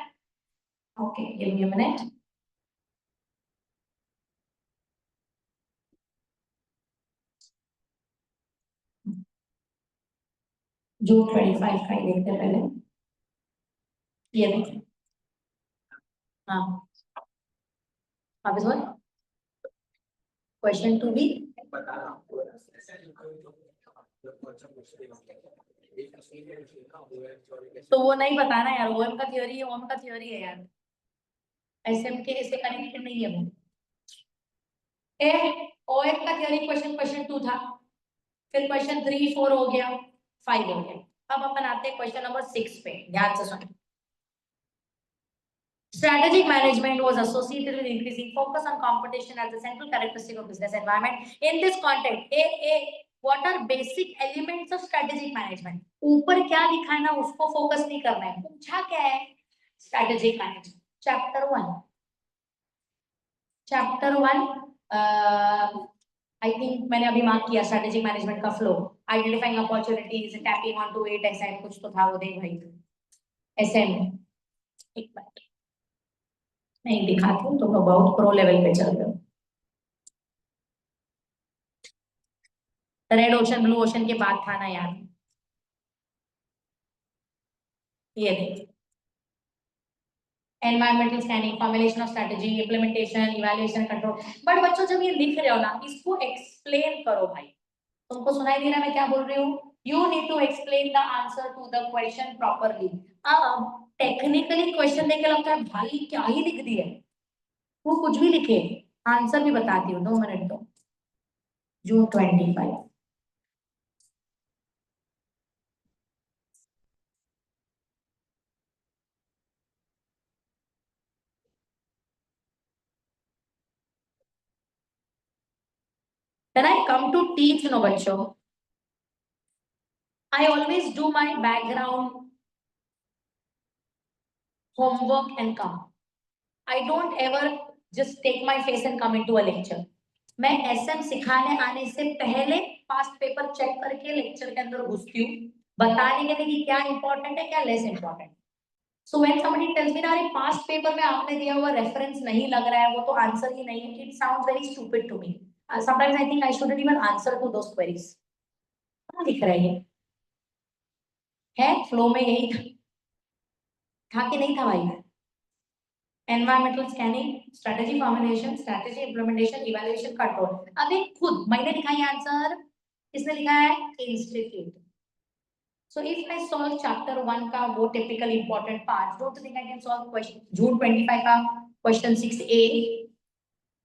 Okay, give me a minute. जो 25 का ही देखते हैं पहले, ये देखते, हाँ आप इस क्वेश्चन 2 भी तो वो नहीं बताना यार, ओएम का थ्योरी है, ओएम का थ्योरी है यार, एसएम के से कनेक्टेड नहीं है वो। ए ओएम का थ्योरी क्वेश्चन 2 था, फिर क्वेश्चन 3, 4 हो गया, 5 हो गया। अब अपन आते हैं क्वेश्चन नंबर 6 पे, ध्यान से सुनो। Strategic management was associated with increasing focus on competition as a central characteristic of business environment. In this context, what are basic elements of strategic management? ऊपर क्या लिखा है ना उसको फोकस नहीं करना है, पूछा क्या है? Strategic management. Chapter 1 I think मैंने अभी मार्क किया स्ट्रेटेजिक मैनेजमेंट का flow, identifying opportunities, tapping on to it, ऐसा कुछ तो था वो, देख भाई ऐसे में एक बार नहीं दिखाती हूँ, तो मैं बहुत प्रो लेवल पे चल रहे हो। रेड ओशन ब्लू ओशन के बाद था ना यार, ये देखिए, environmental scanning, formulation of strategy, implementation, evaluation, control. But बच्चों जब ये लिख रहे हो ना, इसको एक्सप्लेन करो भाई। तुमको सुनाई दे रहा है मैं क्या बोल रही हूँ? You need to explain the answer to the question properly. अब टेक्निकली क्वेश्चन देके लगता है भाई क्या ही लिख दिया, वो कुछ भी लिखे, आंसर भी बताती हूँ, 2 मिनट दो। जून 25। When I come to teach, no बच्चों, I always do my background homework and come. I don't ever just take my face and come into a lecture. मैं एसएम सिखाने आने से पहले पास्ट पेपर चेक करके lecture के अंदर घुसती हूँ, बताने के लिए कि क्या इंपॉर्टेंट है क्या less important. So when somebody tells me ना अरे पास्ट पेपर में आपने दिया हुआ रेफरेंस नहीं लग रहा है, वो तो आंसर ही नहीं है, it sounds very stupid to me. Sometimes I think I shouldn't even answer to those queries. क्या दिख रहा है फ्लो में यही था कि नहीं था भाई? Environmental scanning, strategy formulation, strategy implementation, evaluation, control. अभी खुद मैंने लिखा है आंसर, किसने लिखा है? Institute. So if I solve chapter 1 का वो typical important part, don't you think I can solve question June 25 का question 6A?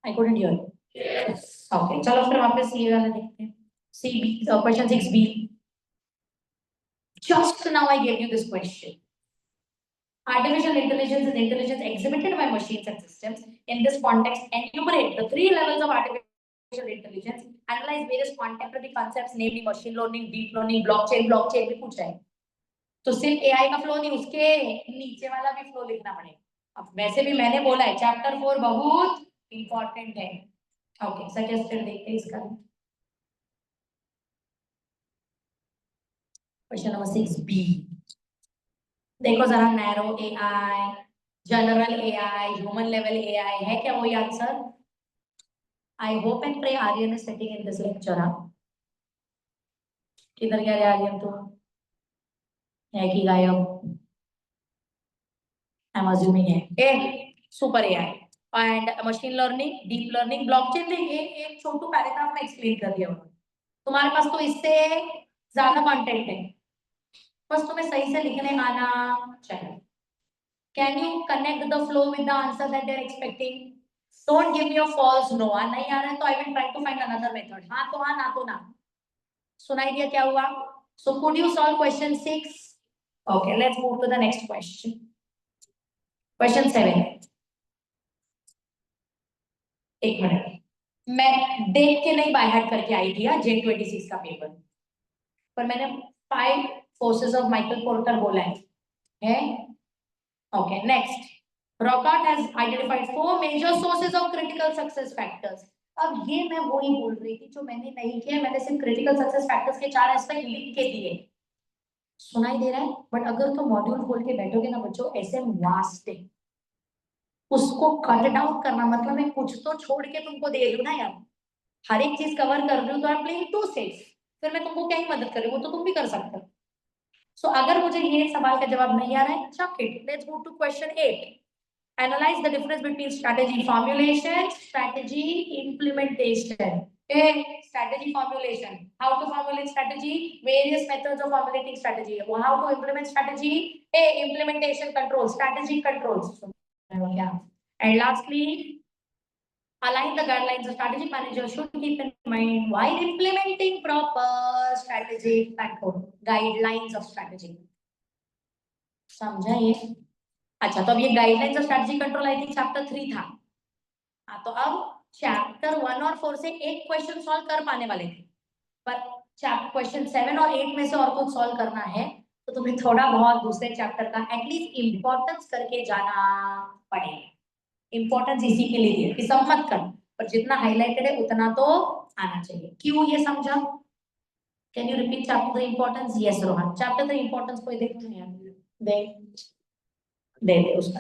I couldn't hear. Yes. Okay, चलो फिर वापस ये वाला देखते हैं। CB question 6B. Just now I gave you this question. Artificial intelligence is intelligence exhibited by machines and systems. In this context, enumerate the 3 levels of artificial intelligence. Analyze various contemporary concepts, namely machine learning, deep learning, blockchain. Blockchain भी पूछ रहे हैं। तो सिर्फ AI का flow नहीं, उसके नीचे वाला भी फ्लो लिखना पड़ेगा। अब वैसे भी मैंने बोला है चैप्टर 4 बहुत इंपॉर्टेंट है। ओके, सजेस्टेड देखते हैं इसका। Question number 6B। देखो जरा, narrow AI, general AI, human level AI है क्या वही answer? I hope and pray Aryan is sitting in this lecture. किधर गया रे आर्यन? तो है कि गायब? आई एम अज्यूमिंग है। ए super AI and machine learning, deep learning, blockchain ने एक छोटू पैराग्राफ में एक्सप्लेन कर दिया उन्होंने। तुम्हारे पास तो इससे ज्यादा कंटेंट है, बस तुम्हें सही से लिखने आना चाहिए। Can you connect the flow with the answer that they are expecting? Don't give me a false no. नहीं आ रहा है तो I will try to find another method. हाँ तो हाँ, ना तो ना। सुनाई दिया क्या हुआ? So could you solve question 6? Okay, let's move to the next question. Question 7। एक मिनट, मैं देख के नहीं बाय हार्ट करके आई थी J26 का पेपर, पर मैंने 5 फोर्सेस ऑफ माइकल पोर्टर बोला है। Okay, next. Rockart has identified 4 major sources of critical success factors. अब ये मैं वही बोल रही थी जो मैंने नहीं किया, मैंने सिर्फ क्रिटिकल सक्सेस फैक्टर्स के 4 एस्पेक्ट लिख के दिए। सुनाई दे रहा है? बट अगर तुम मॉड्यूल खोल के बैठोगे ना बच्चों, ऐसे वास्ट है, उसको कट डाउन करना मतलब मैं कुछ तो छोड़ के तुमको दे दूं ना यार। हर एक चीज कवर कर रही हूँ तो I am playing to safe, फिर मैं तुमको क्या ही मदद कर रही हूँ, वो तो तुम भी कर सकते हो। सो अगर मुझे ये सवाल का जवाब नहीं आ रहा है, chuck it. Let's move to question 8। Analyse the difference between strategy formulation, strategy implementation. Strategy formulation, how to formulate strategy, various methods of formulating strategy, how to implement strategy, implementation controls, strategic controls. And lastly, align the guidelines of strategic managers should keep in mind while implementing proper strategic control. Guidelines of strategy. समझा ये? अच्छा, तो अब ये guidelines of strategy control I think chapter 3 था। हाँ, तो अब चैप्टर 1 और 4 से एक क्वेश्चन सॉल्व कर पाने वाले थे, पर क्वेश्चन 7 और 8 में से और कुछ सॉल्व करना है, तो तुम्हें थोड़ा बहुत दूसरे चैप्टर का एटलीस्ट इंपॉर्टेंस करके जाना पड़ेगा। इंपॉर्टेंस इसी के लिए है कि सब मत कर, पर जितना हाईलाइटेड है उतना तो आना चाहिए। क्यों, ये समझा? Can you repeat chapter the importance? Yes Rohan, chapter the importance कोई देखो ना यार, दे दे उसका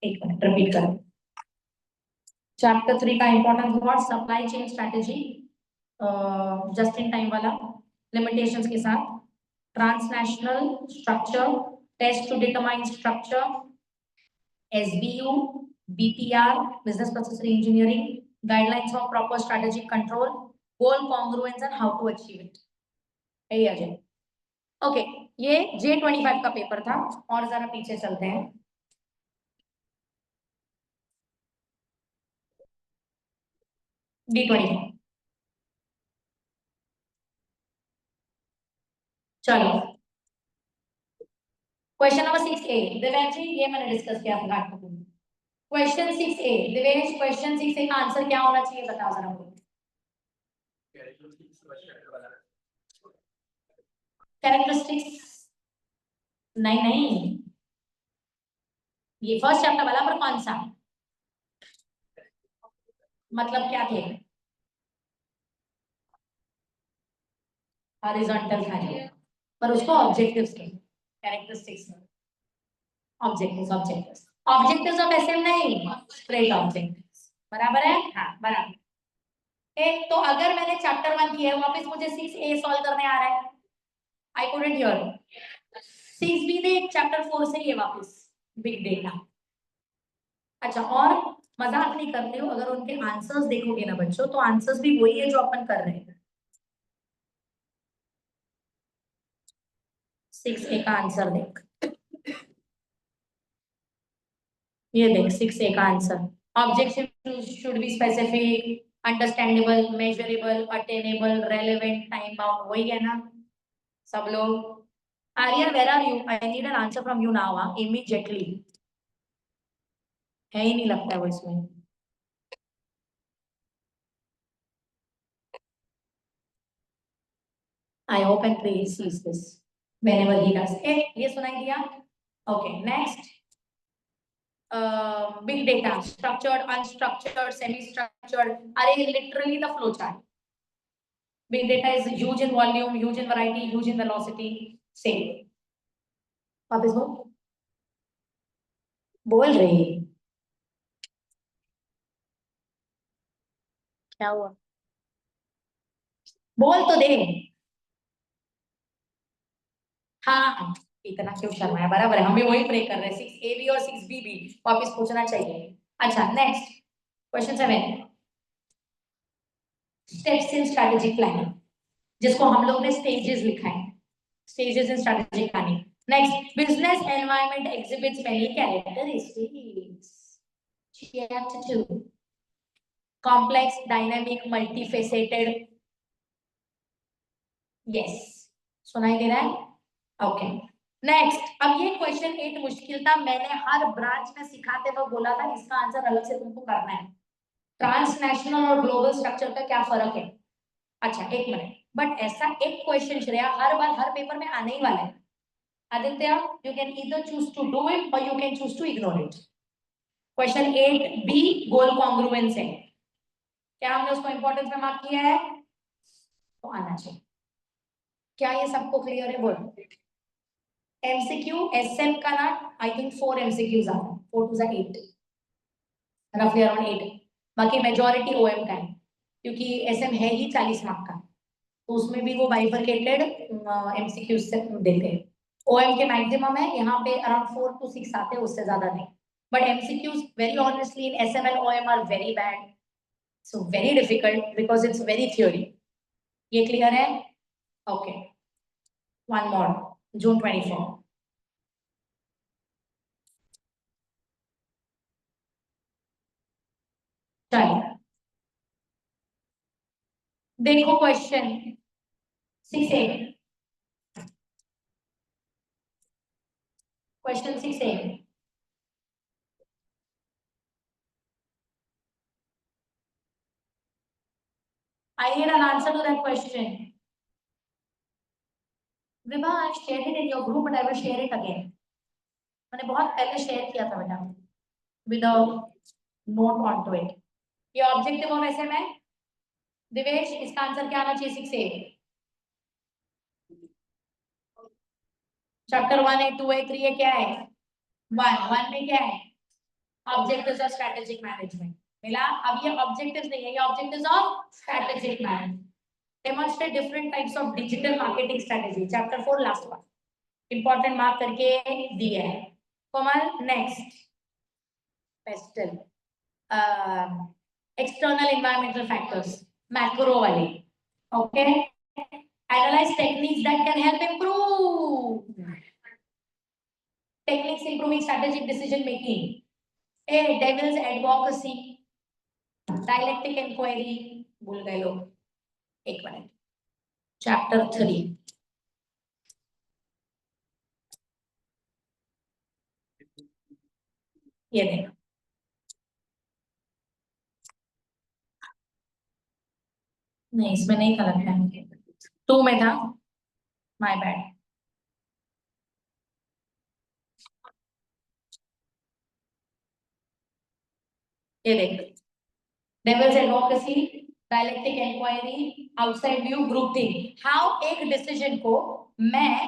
एक मिनट रिपीट कर। चैप्टर 3 का importance what? Supply chain strategy, just in time वाला, लिमिटेशंस के साथ, transnational structure, test to determine structure, SBU, BPR, business process engineering, guidelines for proper strategic control, goal congruence and how to achieve it. यही आ जाए। Okay, ये J25 का paper था। और जरा पीछे चलते हैं। D24। चलो, क्वेश्चन नंबर 6A। दिव्यांश जी, ये मैंने डिस्कस किया था आपको। Question 6A, Divesh, question 6A का आंसर क्या होना चाहिए बताओ जरा मुझे। कैरेक्टरिस्टिक्स नहीं नहीं, ये फर्स्ट चैप्टर वाला, पर कौन सा मतलब क्या थे? हॉरिजॉन्टल था जो, पर उसको ऑब्जेक्टिव्स के characteristics, objectives objectives objectives of SM नहीं, स्ट्रेट ऑब्जेक्टिव्स। बराबर है? हाँ बराबर। एक तो अगर मैंने चैप्टर 1 किया है, वापस मुझे 6A सॉल्व करने आ रहा है, आई कुडंट हियर। 6B ने एक चैप्टर 4 से ही है वापस, बिग डेटा। अच्छा, और मजाक नहीं कर रही हूँ, अगर उनके आंसर्स देखोगे ना बच्चों, तो आंसर्स भी वही है जो अपन कर रहे हैं। 6A का आंसर देख, ये देख 6A का आंसर। Objective should be specific, understandable, measurable, attainable, relevant, time bound, वही है ना सब लोग। Aryan, where are you? I need an answer from you now, immediately. है ही नहीं लगता है वो इसमें। I hope and pray he sees this whenever he does. ये सुनाई दिया? Okay, next. Big data, structured, unstructured, semi-structured. Are literally the flow chart. Big data is huge in volume, huge in variety, huge in velocity. Same. वापस बोल रही है। क्या हुआ? बोल तो दे। हाँ, इतना क्यों शर्माया? बराबर है, हम भी वही प्रे कर रहे हैं। 6AB और 6B भी वापस पूछना चाहिए। अच्छा, next question 7। Steps in strategic planning, जिसको हम लोग ने स्टेजेस लिखा है, stages in strategic planning. Next, business environment exhibits many characteristics. Chapter 2, complex, dynamic, multifaceted. Yes, सुनाई दे रहा है? Okay, next. अब ये क्वेश्चन 8 मुश्किल था, मैंने हर ब्रांच में सिखाते वक्त बोला था इसका आंसर अलग से तुमको करना है। ट्रांसनेशनल और ग्लोबल स्ट्रक्चर का क्या फर्क है? अच्छा, एक मिनट, बट ऐसा एक क्वेश्चन श्रेया हर बार हर पेपर में आने ही वाला है। Aditya, you can either choose to do it or you can choose to ignore it. Question 8B goal congruence है, क्या हमने उसको इंपॉर्टेंस में मार्क किया है? तो आना चाहिए। क्या ये सबको क्लियर है? बोलो। एमसीक्यू एसएम का ना, आई थिंक 4 एमसीक्यूज आते हैं, 4 टू 8, रफली अराउंड 8। बाकी मेजॉरिटी ओएम का है, क्योंकि एसएम है ही 40 मार्क का, तो उसमें भी वो बाइफरकेटेड एमसीक्यूज से देते हैं। ओएम के मैक्सिमम है यहाँ पे अराउंड 4 टू 6 आते हैं, उससे ज्यादा नहीं। But MCQs very honestly in SM and OM are very bad, so very difficult because it's very theory. ये क्लियर है? Okay, one more, June 24। चलिए देखो question 6A, question 6A। I need an answer to that question. Vibha, I've shared it in your group, but I will share it again. मैंने बहुत पहले share किया था बेटा, with a note onto it. ये objective of SM है। दिवेश, इसका answer क्या आना चाहिए 6A? चैप्टर 1 है, 2 है, 3 है, क्या है? 1 में क्या है? ऑब्जेक्टिव्स ऑफ स्ट्रेटेजिक मैनेजमेंट मिला। अब ये ऑब्जेक्टिव्स नहीं है, ये objectives of strategic management. Demonstrate different types of digital marketing strategy, chapter 4 last one. Important mark करके दिया है। Komal next PESTLE external environmental factors macro वाली okay analyse techniques that can help improve techniques improving strategic decision making a devil's advocacy dialectic inquiry भूल गए लोग एक minute chapter 3 ये देखो नहीं इसमें नहीं था लगता है 2 में था माय बैड ये देखो devil's advocacy dialectic inquiry outside view group think how एक डिसीजन को मैं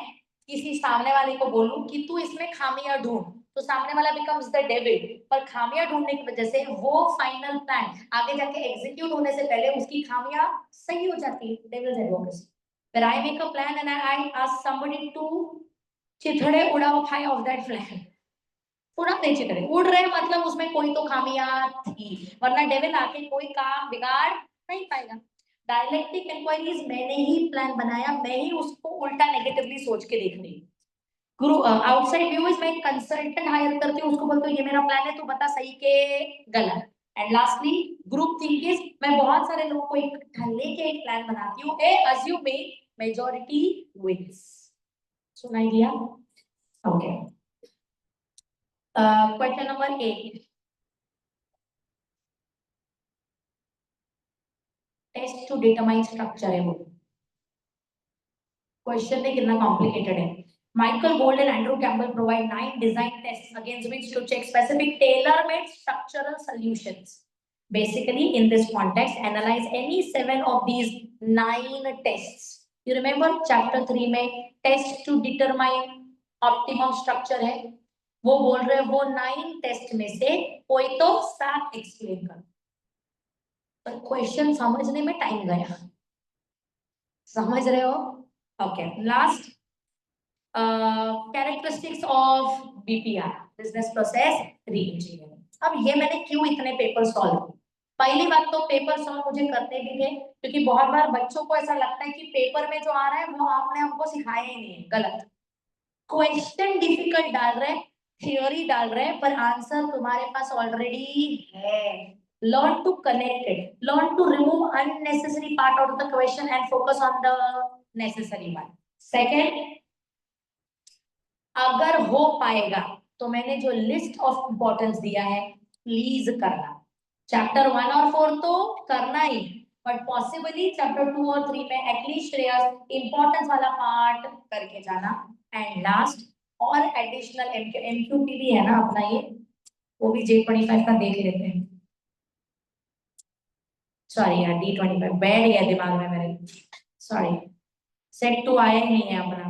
किसी सामने वाले को बोलूं कि तू इसमें खामियां ढूंढ तो सामने वाला बिकम्स द डेविल पर खामियां ढूंढने की वजह से वो फाइनल प्लान आगे जाके एग्जीक्यूट होने से पहले उसकी खामियां सही हो जाती है devil's advocacy when I make a plan and I ask somebody to चिथड़े उड़ाओ खाए ऑफ दैट प्लान उड़ा नहीं चिथड़े उड़ रहे मतलब उसमें कोई तो खामियां थी वरना डेविल आके कोई काम बिगाड़ नहीं पाएगा डायलेक्टिक इंक्वायरीज मैंने ही प्लान बनाया मैं ही उसको उल्टा नेगेटिवली सोच के देख रही हूँ आउटसाइड व्यू इज मैं कंसल्टेंट हायर करती हूँ उसको बोलती हूँ ये मेरा प्लान है तू बता सही के गलत and lastly group think is मैं बहुत सारे लोगों को इकट्ठा लेके एक प्लान बनाती हूँ ए अज्यूमिंग मेजॉरिटी विंस सुनाई दिया okay question number 8 test to determine structure है वो क्वेश्चन ने कितना कॉम्प्लिकेटेड है Michael Gold and Andrew Campbell provide 9 design tests against which to check specific tailor-made structural solutions. Basically, in this context, analyze any 7 of these 9 tests. You remember chapter 3 में test to determine optimum structure है वो बोल रहे हैं वो 9 test में से कोई तो 7 एक्सप्लेन कर पर क्वेश्चन समझने में टाइम गया समझ रहे हो okay last characteristics of BPR business process reengineering अब ये मैंने क्यों इतने पेपर सॉल्व किए पहली बात तो पेपर सॉल्व मुझे करने भी थे क्योंकि बहुत बार बच्चों को ऐसा लगता है कि पेपर में जो आ रहा है वो आपने हमको सिखाया ही नहीं है गलत क्वेश्चन डिफिकल्ट डाल रहे हैं थियोरी डाल रहे हैं पर आंसर तुम्हारे पास ऑलरेडी है learn to connect it learn to remove unnecessary part out of the question and focus on the necessary one second अगर हो पाएगा तो मैंने जो लिस्ट ऑफ इंपॉर्टेंस दिया है प्लीज करना चैप्टर 1 और 4 तो करना ही बट पॉसिबली चैप्टर 2 और 3 में एटलीस्ट श्रेयस इंपॉर्टेंस वाला पार्ट करके जाना एंड लास्ट और एडिशनल एमक्यूटी भी है ना अपना ये वो भी J25 का देख लेते हैं सॉरी यार D25 बैठ गया दिमाग में मेरे सॉरी सेट 2 आया ही नहीं है अपना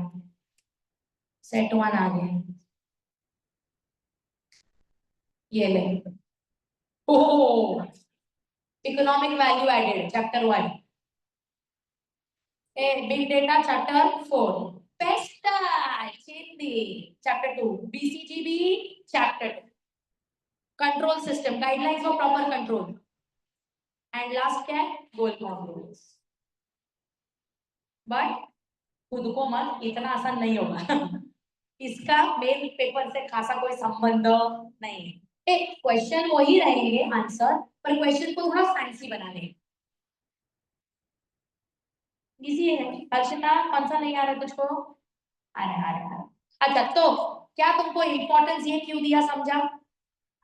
सेट 1 आ गया ये ले oh economic value added chapter 1 ए big data chapter 4 PESTLE Hindi chapter 2 BCGB chapter 2 control system guidelines for proper control and last क्या है गोल कॉम्प्रोमाइज बट खुद को मत इतना आसान नहीं होगा इसका मेन पेपर से खासा कोई संबंध नहीं है क्वेश्चन वही रहेंगे आंसर पर क्वेश्चन को थोड़ा फैंसी बनाने इजी है अर्चना कौन सा नहीं आ रहा तुझको आ रहा अच्छा तो क्या तुमको इंपॉर्टेंस ये क्यों दिया समझा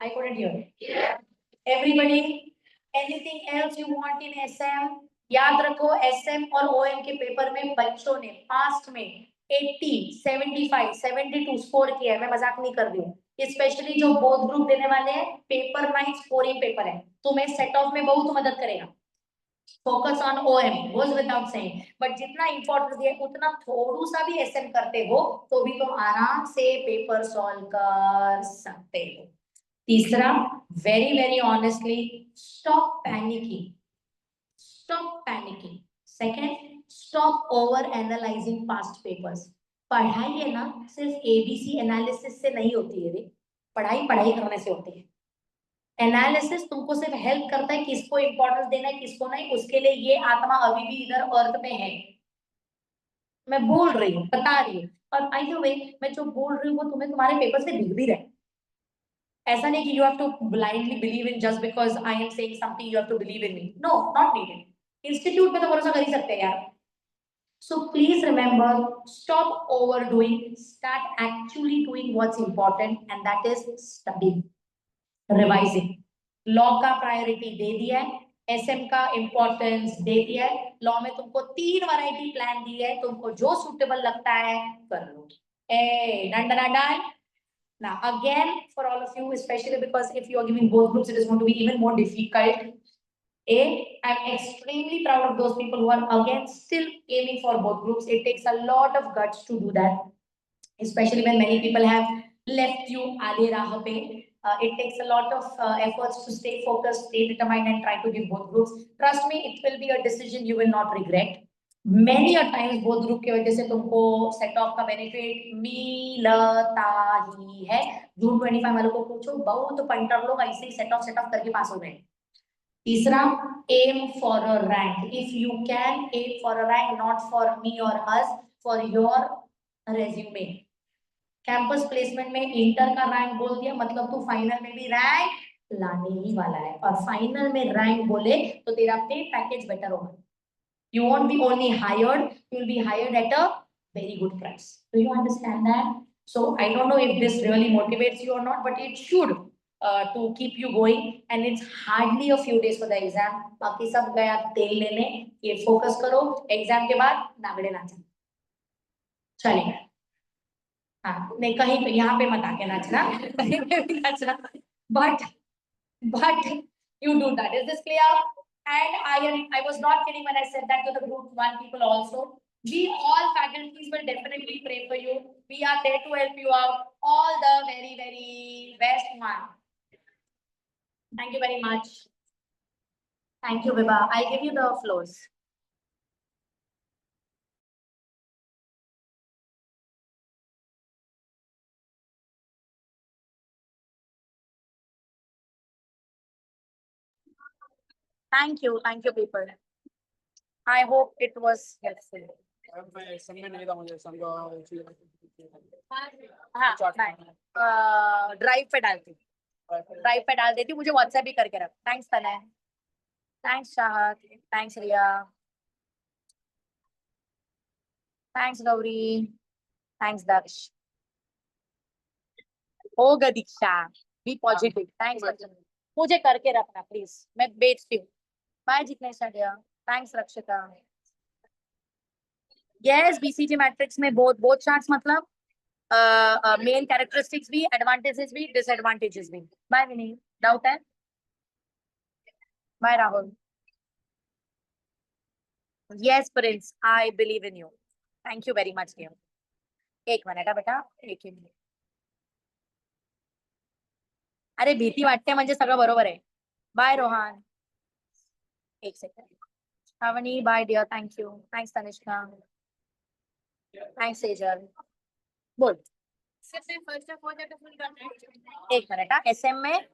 I couldn't hear everybody anything else you want in SM याद रखो एसएम और ओएम के पेपर में बच्चों ने पास्ट में 80 75 72 स्कोर किया है मैं मजाक नहीं कर रही हूँ स्पेशली जो बोथ ग्रुप देने वाले हैं पेपर 9 स्कोरिंग पेपर है तुम्हें सेट ऑफ में बहुत मदद करेगा focus on OM goes without saying but जितना इंपॉर्टेंस दिया उतना थोड़ा सा भी एसएम करते हो तो भी तुम आराम से पेपर सॉल्व कर सकते हो तीसरा very very honestly stop panicking stop panicking second stop over analyzing past papers पढ़ाई है ना सिर्फ एबीसी एनालिसिस से नहीं होती है रे, पढ़ाई पढ़ाई करने से होती है। एनालिसिस तुमको सिर्फ हेल्प करता है किसको इंपॉर्टेंस देना है किसको नहीं, उसके लिए ये आत्मा अभी भी इधर अर्थ में है। मैं बोल रही हूँ, बता रही हूँ। और आई वे मैं जो बोल रही हूँ वो तुम्हें तुम्हारे पेपर से दिख भी रहा है। ऐसा नहीं कि you have to blindly believe in just because I am saying something you have to believe in me, no not needed. Institute में तो भरोसा कर ही सकते हैं यार। So please remember, stop overdoing, start actually doing what's important, and that is studying, revising. Law का priority दे दिया है, एसएम का इंपॉर्टेंस दे दिया है, लॉ में तुमको 3 वैरायटी प्लान दी है, तुमको जो सुटेबल लगता है कर लो। ए done done done. Now again, for all of you, especially because if you are giving both groups, it is going to be even more difficult. I'm extremely proud of those people who are again still aiming for both groups. It takes a lot of guts to do that, especially when many people have left you aadhe raah pe. It takes a lot of efforts to stay focused, stay determined, and try to give both groups. Trust me, it will be a decision you will not regret. Many a times both group की वजह से तुमको set of का benefit मिलता ही है। जून 25 वालों को पूछो, बहुत पंटर लोग ऐसे ही सेट ऑफ करके पास हो गए। तीसरा, aim for a rank. If you can aim for a rank, not for me or us, for your resume. Campus placement में इंटर का रैंक बोल दिया मतलब तू फाइनल में भी रैंक लाने ही वाला है, और फाइनल में रैंक बोले तो तेरा पे पैकेज बेटर होगा। You won't be only hired, you will be hired at a very good price. Do you understand that? So I don't know if this really motivates you or not, but it should to keep you going. And it's hardly a few days for the exam. बाकी सब गया तेल लेने, ये focus करो, exam के बाद नागड़े नाचना चलेगा। हाँ नहीं, कहीं पे यहाँ पे मत आके नाचना, कहीं पे भी नाचना, but you do that. Is this clear? And I was not kidding when I said that to the group 1 people also. We all faculties will definitely pray for you. We are there to help you out. All the very, very best one. Thank you very much. Thank you, Vibha. I'll give you the floors. Thank you people. I hope it was helpful. हाँ, drive पे डाल देती, मुझे WhatsApp भी करके रख। Thanks तनय, thanks चाहत, thanks रिया, thanks Gauri, thanks दक्ष। होगा दीक्षा, बी पॉजिटिव। थैंक्स, मुझे करके रखना प्लीज, मैं बेचती हूँ। Bye Jignesh Arya, thanks Rakshita. Yes, BCG matrix में बोथ चार्ट्स मतलब मेन कैरेक्टरिस्टिक्स भी, एडवांटेजेस भी, डिसएडवांटेजेस भी। बाय विनीत, डाउट है? Bye Rahul. Yes Prince, I believe in you. Thank you very much dear. एक मिनिट बेटा, एक ही मिनिट। अरे भीती वाटते म्हणजे सगळं बरोबर आहे। बाय रोहन, एक second. Shravani bye dear, thank you, thanks Tanishka, thanks Sejal. बोल। एक मिनट, एसएम में